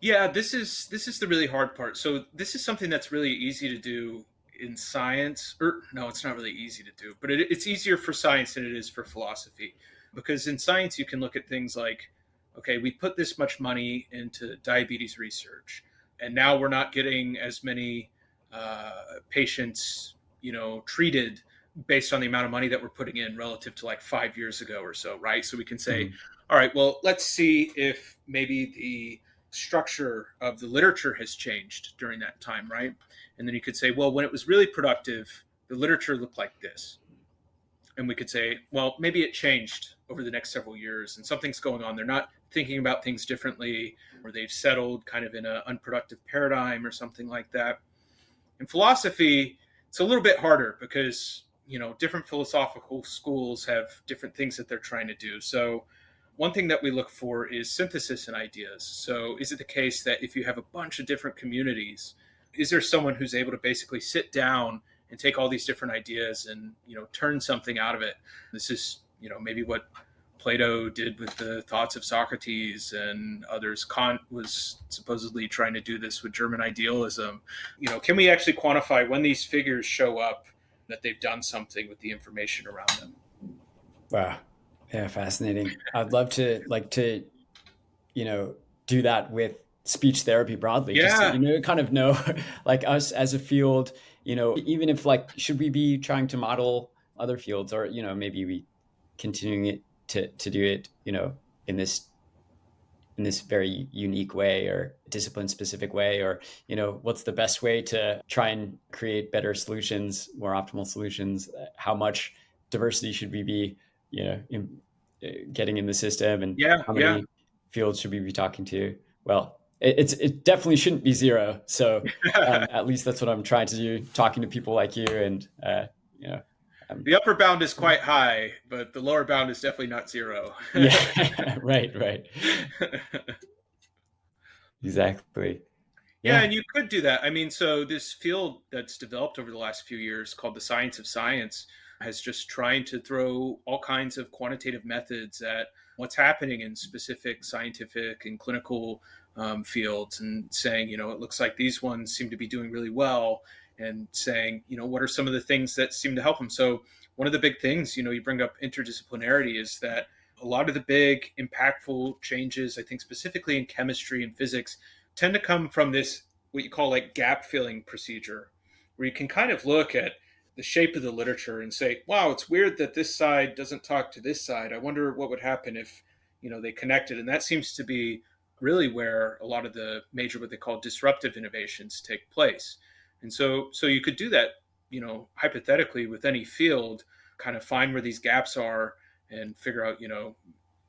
Speaker 2: Yeah, this is the really hard part. So this is something that's really easy to do in science, or no, it's not really easy to do, but it's easier for science than it is for philosophy, because in science you can look at things like, okay, we put this much money into diabetes research, and now we're not getting as many patients, treated based on the amount of money that we're putting in relative to like 5 years ago or so, right? So we can say,
Speaker 1: Mhm.
Speaker 2: all right, well, let's see if maybe the structure of the literature has changed during that time, right? And then you could say, well, when it was really productive, the literature looked like this. And we could say, well, maybe it changed over the next several years and something's going on. They're not thinking about things differently, or they've settled kind of in an unproductive paradigm or something like that. In philosophy, it's a little bit harder because, different philosophical schools have different things that they're trying to do. So one thing that we look for is synthesis in ideas. So is it the case that if you have a bunch of different communities, is there someone who's able to basically sit down and take all these different ideas and, turn something out of it? This is, maybe what Plato did with the thoughts of Socrates, and others. Kant was supposedly trying to do this with German idealism. Can we actually quantify when these figures show up that they've done something with the information around them?
Speaker 1: Wow. Yeah, fascinating. I'd love to do that with speech therapy broadly, just
Speaker 2: Yeah.
Speaker 1: to, kind of know like us as a field, even if like, should we be trying to model other fields, or, maybe we continuing it to do it, in this very unique way or discipline specific way, or, what's the best way to try and create better solutions, more optimal solutions? How much diversity should we be, getting in the system, and
Speaker 2: Yeah.
Speaker 1: how
Speaker 2: Yeah.
Speaker 1: many fields should we be talking to? Well, it definitely shouldn't be zero. So at least that's what I'm trying to do, talking to people like you. And,
Speaker 2: the upper bound is quite high, but the lower bound is definitely not zero.
Speaker 1: yeah, right. Exactly.
Speaker 2: Yeah,
Speaker 1: Yeah.
Speaker 2: and you could do that. I mean, so this field that's developed over the last few years called the science of science has just trying to throw all kinds of quantitative methods at what's happening in specific scientific and clinical fields, and saying, it looks like these ones seem to be doing really well, and saying, what are some of the things that seem to help them? So one of the big things, you bring up interdisciplinarity, is that a lot of the big impactful changes, I think specifically in chemistry and physics, tend to come from this, what you call like gap filling procedure, where you can kind of look at the shape of the literature and say, wow, it's weird that this side doesn't talk to this side. I wonder what would happen if, they connected. And that seems to be really where a lot of the major, what they call disruptive innovations, take place. And so you could do that, hypothetically with any field, kind of find where these gaps are and figure out,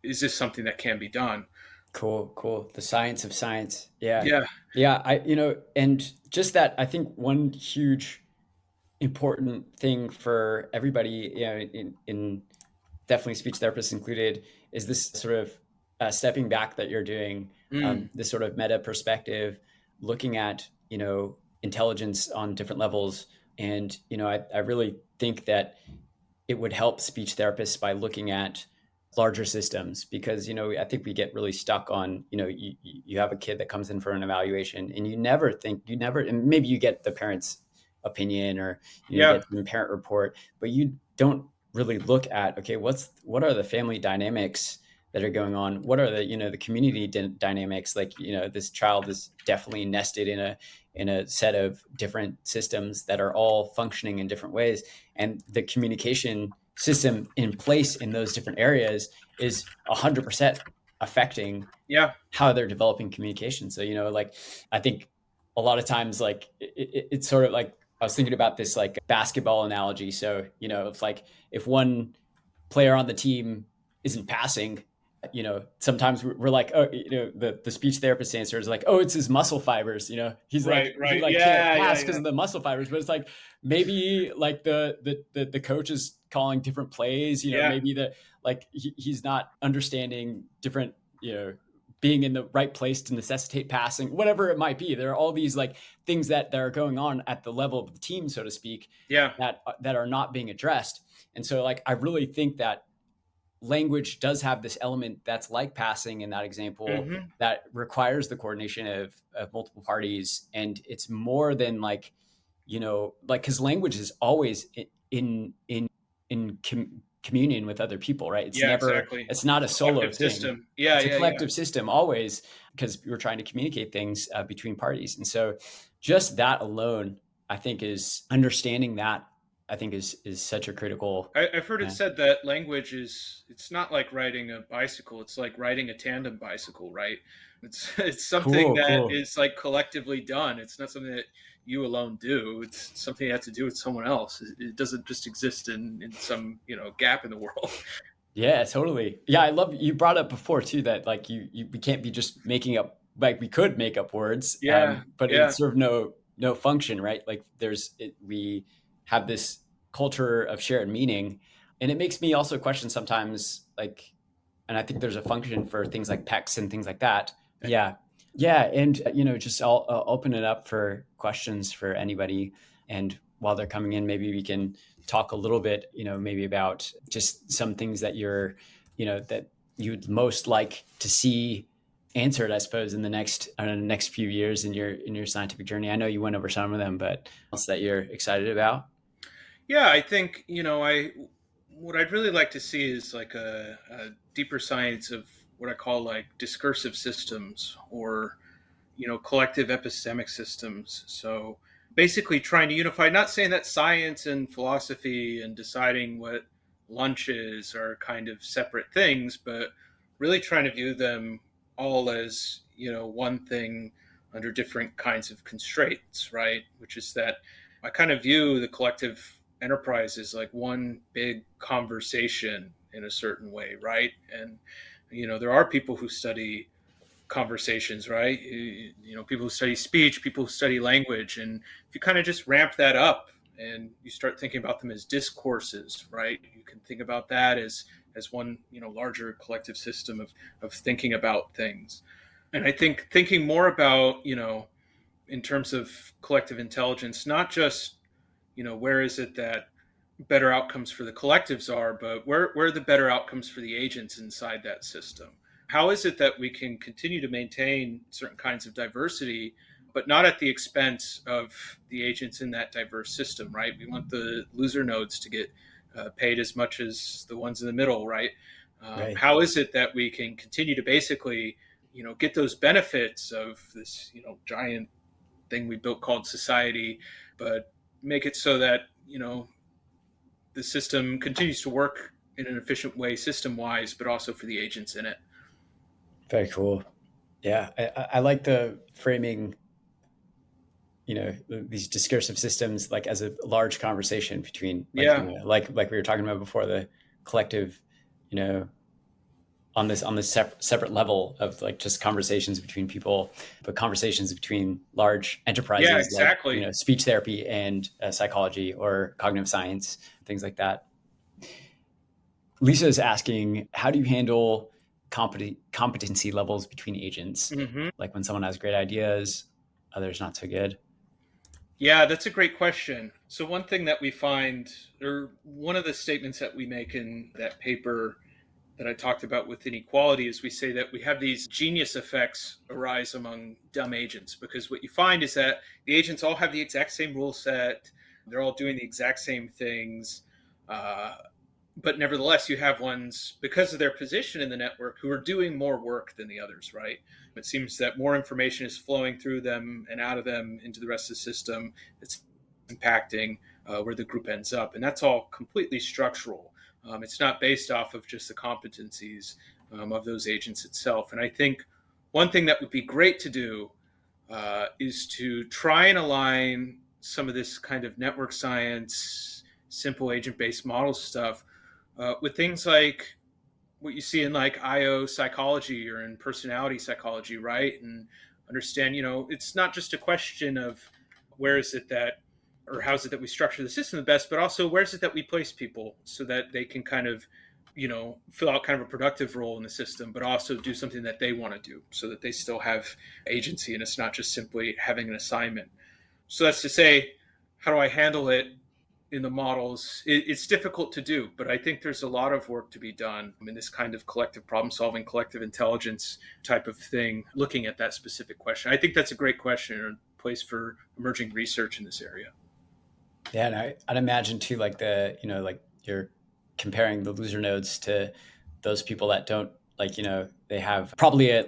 Speaker 2: is this something that can be done?
Speaker 1: Cool. The science of science. Yeah.
Speaker 2: Yeah.
Speaker 1: Yeah. And just that, I think one huge important thing for everybody, in definitely speech therapists included, is this sort of stepping back that you're doing,
Speaker 2: Mm.
Speaker 1: this sort of meta perspective, looking at, intelligence on different levels. And, I really think that it would help speech therapists by looking at larger systems, because I think we get really stuck on, you have a kid that comes in for an evaluation, and you never, and maybe you get the parent's opinion, or you
Speaker 2: Yeah.
Speaker 1: get the parent report, but you don't really look at, okay, what are the family dynamics that are going on? What are the community dynamics? Like, this child is definitely nested in a set of different systems that are all functioning in different ways, and the communication system in place in those different areas is 100% affecting
Speaker 2: Yeah.
Speaker 1: how they're developing communication. So, like, I think a lot of times, like, it's sort of like, I was thinking about this like basketball analogy. So, it's like, if one player on the team isn't passing, sometimes we're like, oh, the speech therapist answer is like, oh, it's his muscle fibers. He's
Speaker 2: Right.
Speaker 1: like, he like can't
Speaker 2: Yeah.
Speaker 1: pass
Speaker 2: Yeah.
Speaker 1: because
Speaker 2: Yeah.
Speaker 1: of the muscle fibers. But it's like, maybe like the coach is calling different plays.
Speaker 2: Yeah.
Speaker 1: Maybe like he's not understanding different, being in the right place to necessitate passing, whatever it might be. There are all these like things that are going on at the level of the team, so to speak,
Speaker 2: Yeah.
Speaker 1: that are not being addressed. And so, like, I really think that language does have this element that's like passing in that example,
Speaker 2: Mm-hmm.
Speaker 1: that requires the coordination of multiple parties. And it's more than like, like, because language is always in communion with other people, right?
Speaker 2: Yeah. Exactly.
Speaker 1: It's not a solo
Speaker 2: Collective
Speaker 1: thing.
Speaker 2: system. Yeah.
Speaker 1: It's a
Speaker 2: Yeah. Yeah.
Speaker 1: collective system always, because we're trying to communicate things between parties. And so just that alone, I think, is understanding that, I think is such a critical.
Speaker 2: I've heard it said that language it's not like riding a bicycle. It's like riding a tandem bicycle, right? It's something that
Speaker 1: Cool.
Speaker 2: is like collectively done. It's not something that you alone do. It's something you have to do with someone else. It doesn't just exist in some, gap in the world.
Speaker 1: Yeah, totally. Yeah, I love you brought up before too that like we can't be just making up, like, we could make up words,
Speaker 2: Yeah.
Speaker 1: but it would
Speaker 2: Yeah.
Speaker 1: serve no function, right? Like we have this culture of shared meaning, and it makes me also question sometimes, like, and I think there's a function for things like PECs and things like that. Yeah, yeah, and just I'll open it up for questions for anybody, and while they're coming in, maybe we can talk a little bit, maybe about just some things that you're that you'd most like to see answered, I suppose, in the next few years in your scientific journey? I know you went over some of them, but else that you're excited about?
Speaker 2: Yeah, I think, what I'd really like to see is like a deeper science of what I call like discursive systems, or collective epistemic systems. So basically trying to unify, not saying that science and philosophy and deciding what lunch is are kind of separate things, but really trying to view them all as, one thing under different kinds of constraints, right? Which is that I kind of view the collective enterprise as like one big conversation in a certain way, right? And, there are people who study conversations, right? People who study speech, people who study language. And if you kind of just ramp that up and you start thinking about them as discourses, right? You can think about that as one, larger collective system of thinking about things. And I think thinking more about, in terms of collective intelligence, not just, where is it that better outcomes for the collectives are, but where are the better outcomes for the agents inside that system? How is it that we can continue to maintain certain kinds of diversity, but not at the expense of the agents in that diverse system, right? We want the loser nodes to get paid as much as the ones in the middle, right?
Speaker 1: Right.
Speaker 2: How is it that we can continue to basically, get those benefits of this, giant thing we built called society, but make it so that, the system continues to work in an efficient way system wise, but also for the agents in it.
Speaker 1: Very cool. Yeah, I like the framing, these discursive systems like as a large conversation between, like,
Speaker 2: Yeah.
Speaker 1: like we were talking about before, the collective, you know, on this separate level of like just conversations between people, but conversations between large
Speaker 2: Yeah,
Speaker 1: enterprises like,
Speaker 2: exactly.
Speaker 1: speech therapy and psychology or cognitive science, things like that. Lisa is asking, how do you handle competency levels between agents?
Speaker 2: Hmm.
Speaker 1: Like when someone has great ideas, others not so good.
Speaker 2: Yeah, that's a great question. So, one thing that we find, or one of the statements that we make in that paper that I talked about with inequality, is we say that we have these genius effects arise among dumb agents, because what you find is that the agents all have the exact same rule set, they're all doing the exact same things. Uh, but nevertheless, you have ones, because of their position in the network, who are doing more work than the others, right? It seems that more information is flowing through them and out of them into the rest of the system. It's impacting where the group ends up. And that's all completely structural. It's not based off of just the competencies of those agents itself. And I think one thing that would be great to do is to try and align some of this kind of network science, simple agent based model stuff with things like what you see in like IO psychology or in personality psychology, right? And understand, it's not just a question of where is it that, or how is it that we structure the system the best, but also where is it that we place people so that they can kind of, fill out kind of a productive role in the system, but also do something that they want to do so that they still have agency and it's not just simply having an assignment. So that's to say, how do I handle it in the models? It's difficult to do, but I think there's a lot of work to be done in this kind of collective problem solving, collective intelligence type of thing, looking at that specific question. I think that's a great question and a place for emerging research in this area.
Speaker 1: Yeah, and I'd imagine too, like like you're comparing the loser nodes to those people that don't, like, they have probably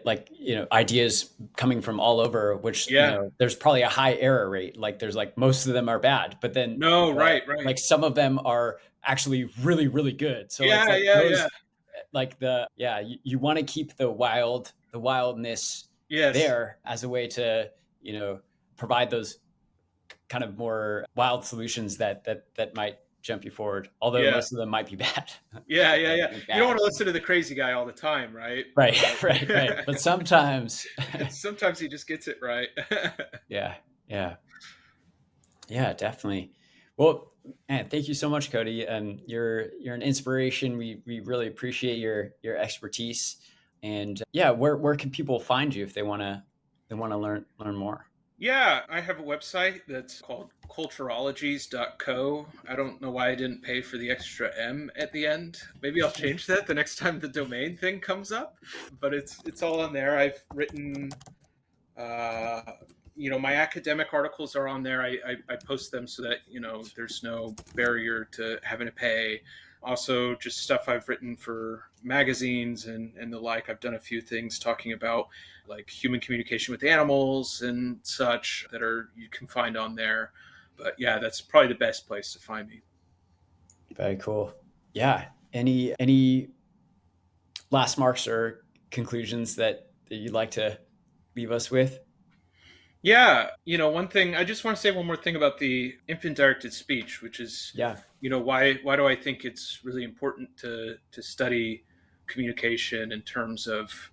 Speaker 1: ideas coming from all over, which,
Speaker 2: Yeah.
Speaker 1: there's probably a high error rate. Like there's like most of them are bad, but then
Speaker 2: No, right.
Speaker 1: like some of them are actually really, really good. So it's
Speaker 2: Yeah,
Speaker 1: like
Speaker 2: yeah, yeah.
Speaker 1: those, like you want to keep the wildness
Speaker 2: Yes.
Speaker 1: there as a way to, provide those kind of more wild solutions that might jump you forward, although
Speaker 2: Yeah.
Speaker 1: most of them might be bad.
Speaker 2: Yeah, yeah, yeah.
Speaker 1: Like
Speaker 2: You don't
Speaker 1: bad.
Speaker 2: want to listen to the crazy guy all the time, right?
Speaker 1: Right, right. But sometimes,
Speaker 2: Sometimes he just gets it right.
Speaker 1: yeah, yeah, yeah, definitely. Well, man, thank you so much, Cody. You're an inspiration. We really appreciate your expertise. And yeah, where can people find you if they want to learn more?
Speaker 2: Yeah, I have a website that's called culturologies.co. I don't know why I didn't pay for the extra M at the end. Maybe I'll change that the next time the domain thing comes up. But it's all on there. I've written uh, my academic articles are on there. I post them so that there's no barrier to having to pay. Also, just stuff I've written for magazines and the like. I've done a few things talking about like human communication with animals and such that are you can find on there. But yeah, that's probably the best place to find me.
Speaker 1: Very cool. Yeah. Any last marks or conclusions that you'd like to leave us with?
Speaker 2: Yeah, one thing I just want to say one more thing about the infant directed speech, which is,
Speaker 1: Yeah.
Speaker 2: why do I think it's really important to study communication in terms of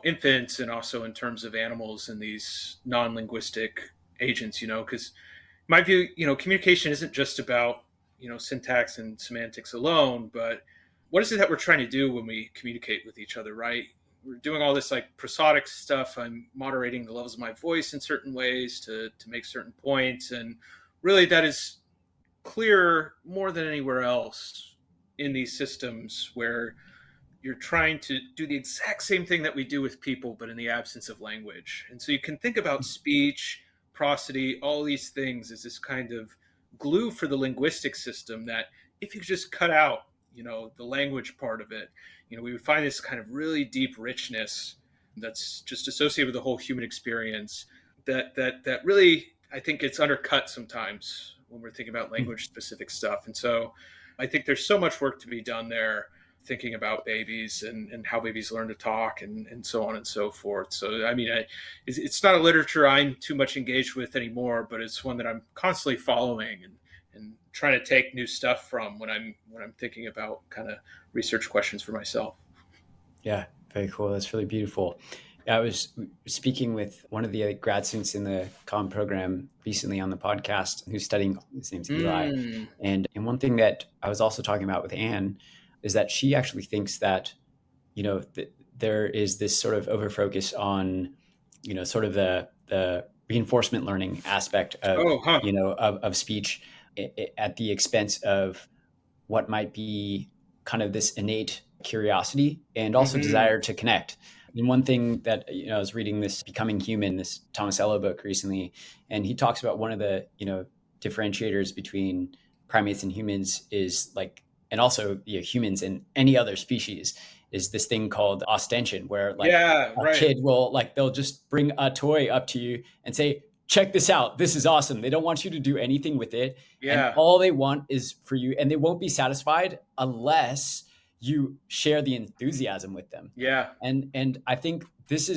Speaker 2: infants and also in terms of animals and these non-linguistic agents, because my view, communication isn't just about syntax and semantics alone, but what is it that we're trying to do when we communicate with each other, right? We're doing all this like prosodic stuff. I'm moderating the levels of my voice in certain ways to make certain points, and really that is clear more than anywhere else in these systems where you're trying to do the exact same thing that we do with people, but in the absence of language. And so you can think about speech, prosody, all these things as this kind of glue for the linguistic system that if you just cut out, the language part of it, we would find this kind of really deep richness that's just associated with the whole human experience that really I think gets undercut sometimes when we're thinking about language specific stuff. And so I think there's so much work to be done there thinking about babies and how babies learn to talk and so on and so forth. So, I mean, it's not a literature I'm too much engaged with anymore, but it's one that I'm constantly following and trying to take new stuff from when I'm thinking about kind of research questions for myself.
Speaker 1: Yeah. Very cool. That's really beautiful. I was speaking with one of the grad students in the comm program recently on the podcast who's studying, his name's Eli.
Speaker 2: Mm.
Speaker 1: And one thing that I was also talking about with Anne is that she actually thinks that, there is this sort of over focus on, sort of the reinforcement learning aspect of,
Speaker 2: Oh, huh.
Speaker 1: of speech at the expense of what might be kind of this innate curiosity and also
Speaker 2: Mm-hmm.
Speaker 1: desire to connect. And one thing that, I was reading this Becoming Human, this Thomas Ello book recently, and he talks about one of the, differentiators between primates and humans is like, and also, humans and any other species, is this thing called ostension, where like
Speaker 2: Yeah,
Speaker 1: a
Speaker 2: right.
Speaker 1: kid will like, they'll just bring a toy up to you and say, check this out. This is awesome. They don't want you to do anything with it. And
Speaker 2: Yeah,
Speaker 1: all they want is for you, and they won't be satisfied unless you share the enthusiasm with them.
Speaker 2: yeah,
Speaker 1: And I think this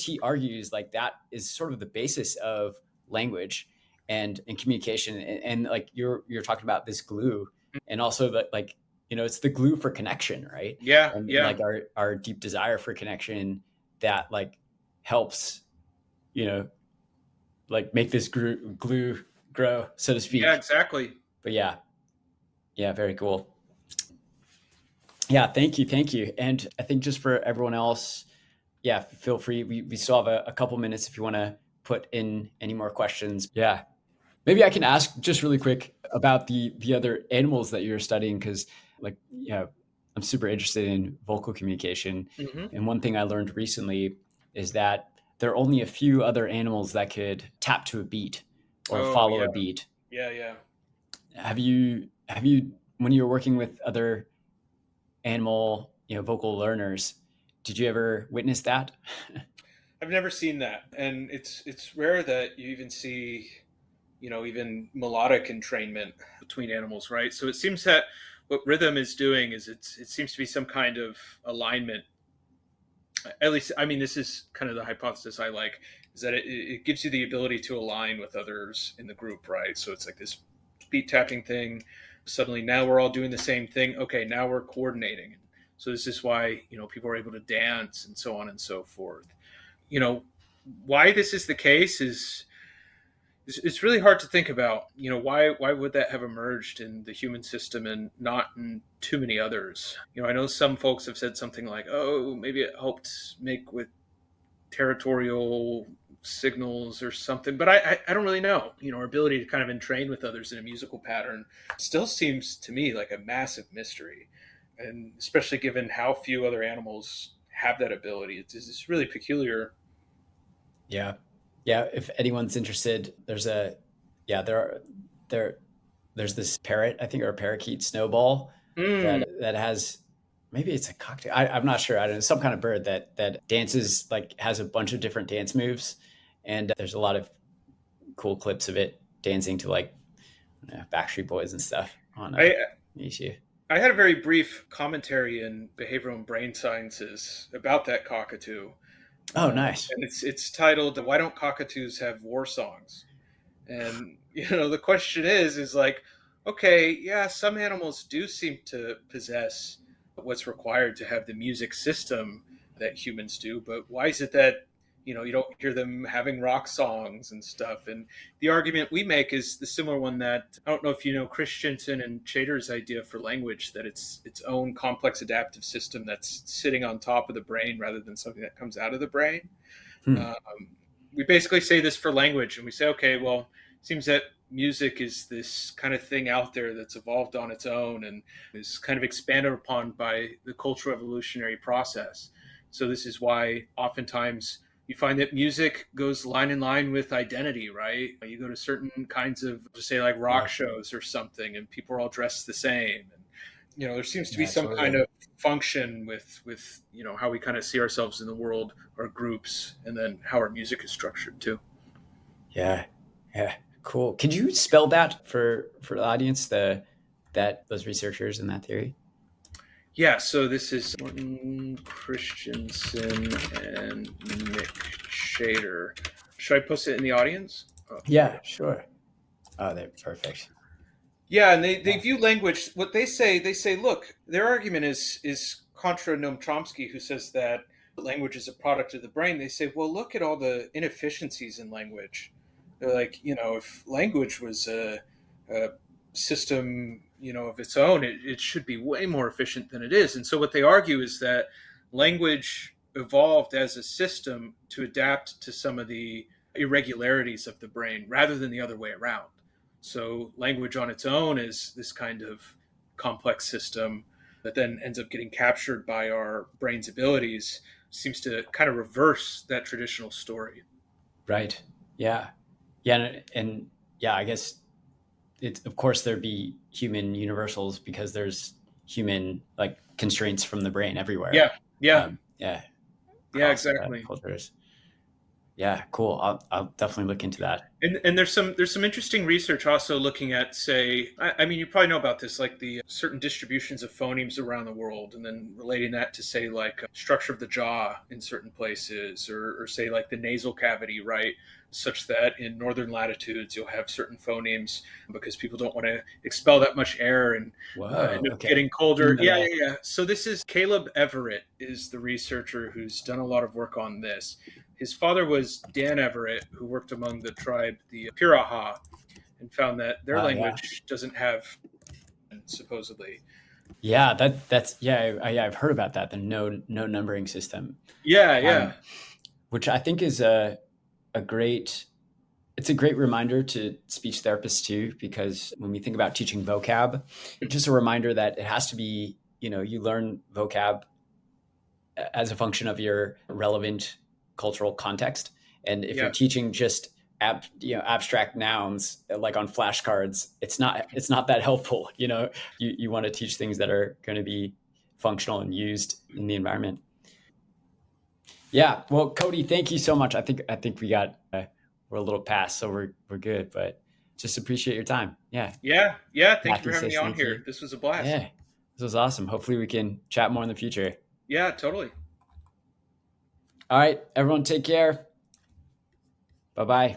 Speaker 1: he argues like that is sort of the basis of language and communication. And like you're talking about this glue, and also that like, it's the glue for connection, right?
Speaker 2: yeah,
Speaker 1: And
Speaker 2: yeah.
Speaker 1: like our deep desire for connection that like helps, you know, like make this glue grow, so to
Speaker 2: Yeah,
Speaker 1: speak.
Speaker 2: exactly.
Speaker 1: But yeah, yeah, very cool. Yeah, thank you. And I think just for everyone else, yeah, feel free. We still have a couple minutes if you want to put in any more questions. Yeah, maybe I can ask just really quick about the other animals that you're studying, because like, I'm super interested in vocal communication.
Speaker 2: Hmm.
Speaker 1: And one thing I learned recently is that there are only a few other animals that could tap to a beat or
Speaker 2: Oh,
Speaker 1: follow
Speaker 2: yeah,
Speaker 1: a beat.
Speaker 2: yeah, yeah.
Speaker 1: Have you when you were working with other animal, vocal learners, did you ever witness that?
Speaker 2: I've never seen that, and it's rare that you even see, even melodic entrainment between animals, right? So it seems that what rhythm is doing is it seems to be some kind of alignment. At least, I mean, this is kind of the hypothesis I like, is that it gives you the ability to align with others in the group, right? So it's like this beat tapping thing. Suddenly, now we're all doing the same thing. Okay, now we're coordinating. So this is why people are able to dance and so on and so forth. You know, why this is the case is it's really hard to think about. Why would that have emerged in the human system and not in too many others? I know some folks have said something like, "Oh, maybe it helped make with territorial signals or something, but I don't really know. Our ability to kind of entrain with others in a musical pattern still seems to me like a massive mystery, and especially given how few other animals have that ability, it's really peculiar.
Speaker 1: Yeah. Yeah. If anyone's interested, there there's this parrot, I think, or a parakeet snowball
Speaker 2: Mm,
Speaker 1: that has, maybe it's a cocktail. I'm not sure. I don't know, some kind of bird that dances, like has a bunch of different dance moves, and there's a lot of cool clips of it dancing to like Backstreet Boys and stuff on
Speaker 2: I
Speaker 1: YouTube.
Speaker 2: I had a very brief commentary in behavioral and brain sciences about that cockatoo,
Speaker 1: Oh, nice.
Speaker 2: and it's titled "Why Don't Cockatoos Have War Songs?" And the question is like, okay, yeah, some animals do seem to possess what's required to have the music system that humans do, but why is it that you don't hear them having rock songs and stuff? And the argument we make is the similar one that, I don't know if you know Christensen and Chater's idea for language, that it's its own complex adaptive system that's sitting on top of the brain rather than something that comes out of the brain.
Speaker 1: Hmm.
Speaker 2: Um, we basically say this for language, and we say, okay, well, it seems that music is this kind of thing out there that's evolved on its own and is kind of expanded upon by the cultural evolutionary process. So this is why oftentimes you find that music goes line in line with identity, right? You go to certain kinds of, just say, like rock
Speaker 1: Yeah.
Speaker 2: shows or something, and people are all dressed the same. And there seems to be
Speaker 1: Yeah,
Speaker 2: some kind
Speaker 1: totally.
Speaker 2: of function with how we kind of see ourselves in the world, our groups, and then how our music is structured too.
Speaker 1: Yeah. Yeah. Cool. Could you spell that for the audience, that those researchers in that theory?
Speaker 2: Yeah, so this is Morton Christensen and Nick Shader. Should I post it in the audience? Oh, here we go.
Speaker 1: Yeah, sure. Oh, they're perfect.
Speaker 2: Yeah, and they
Speaker 1: Yeah.
Speaker 2: view language. What they say, look, their argument is contra Noam Chomsky, who says that language is a product of the brain. They say, well, look at all the inefficiencies in language. They're like, if language was a system, of its own, it should be way more efficient than it is. And so what they argue is that language evolved as a system to adapt to some of the irregularities of the brain rather than the other way around. So language on its own is this kind of complex system that then ends up getting captured by our brain's abilities, seems to kind of reverse that traditional story.
Speaker 1: Right. Yeah. Yeah. And yeah, I guess it's, of course, there'd be human universals because there's human like constraints from the brain everywhere.
Speaker 2: Yeah, yeah,
Speaker 1: Yeah.
Speaker 2: yeah,
Speaker 1: Across
Speaker 2: exactly.
Speaker 1: cultures. Yeah. Cool. I'll definitely look into that.
Speaker 2: And there's some interesting research also looking at, say, I mean, you probably know about this, like the certain distributions of phonemes around the world, and then relating that to, say, like structure of the jaw in certain places, or say like the nasal cavity, right? Such that in northern latitudes you'll have certain phonemes because people don't want to expel that much air and
Speaker 1: Whoa.
Speaker 2: end up
Speaker 1: Okay.
Speaker 2: getting colder.
Speaker 1: Didn't know
Speaker 2: Yeah,
Speaker 1: that.
Speaker 2: yeah, yeah. So this is Caleb Everett is the researcher who's done a lot of work on this. His father was Dan Everett, who worked among the tribe, the Piraha, and found that their
Speaker 1: Oh, yeah.
Speaker 2: language doesn't have, supposedly.
Speaker 1: Yeah. That's, yeah. Yeah. I've heard about that. The no numbering system,
Speaker 2: Yeah, yeah,
Speaker 1: um, which I think is a great, it's a great reminder to speech therapists too, because when we think about teaching vocab, it's just a reminder that it has to be, you learn vocab as a function of your relevant cultural context. And if you're
Speaker 2: yeah.
Speaker 1: teaching just abstract nouns like on flashcards, it's not that helpful. You want to teach things that are going to be functional and used in the environment. Yeah. Well, Cody, thank you so much. I think we're a little past, so we're good. But just appreciate your time. Yeah.
Speaker 2: Yeah, yeah. Thank you for
Speaker 1: Kathy
Speaker 2: having me
Speaker 1: says
Speaker 2: on
Speaker 1: thank
Speaker 2: here.
Speaker 1: you.
Speaker 2: This was a blast.
Speaker 1: Yeah. This was awesome. Hopefully we can chat more in the future.
Speaker 2: Yeah, totally.
Speaker 1: All right, everyone, take care. Bye bye.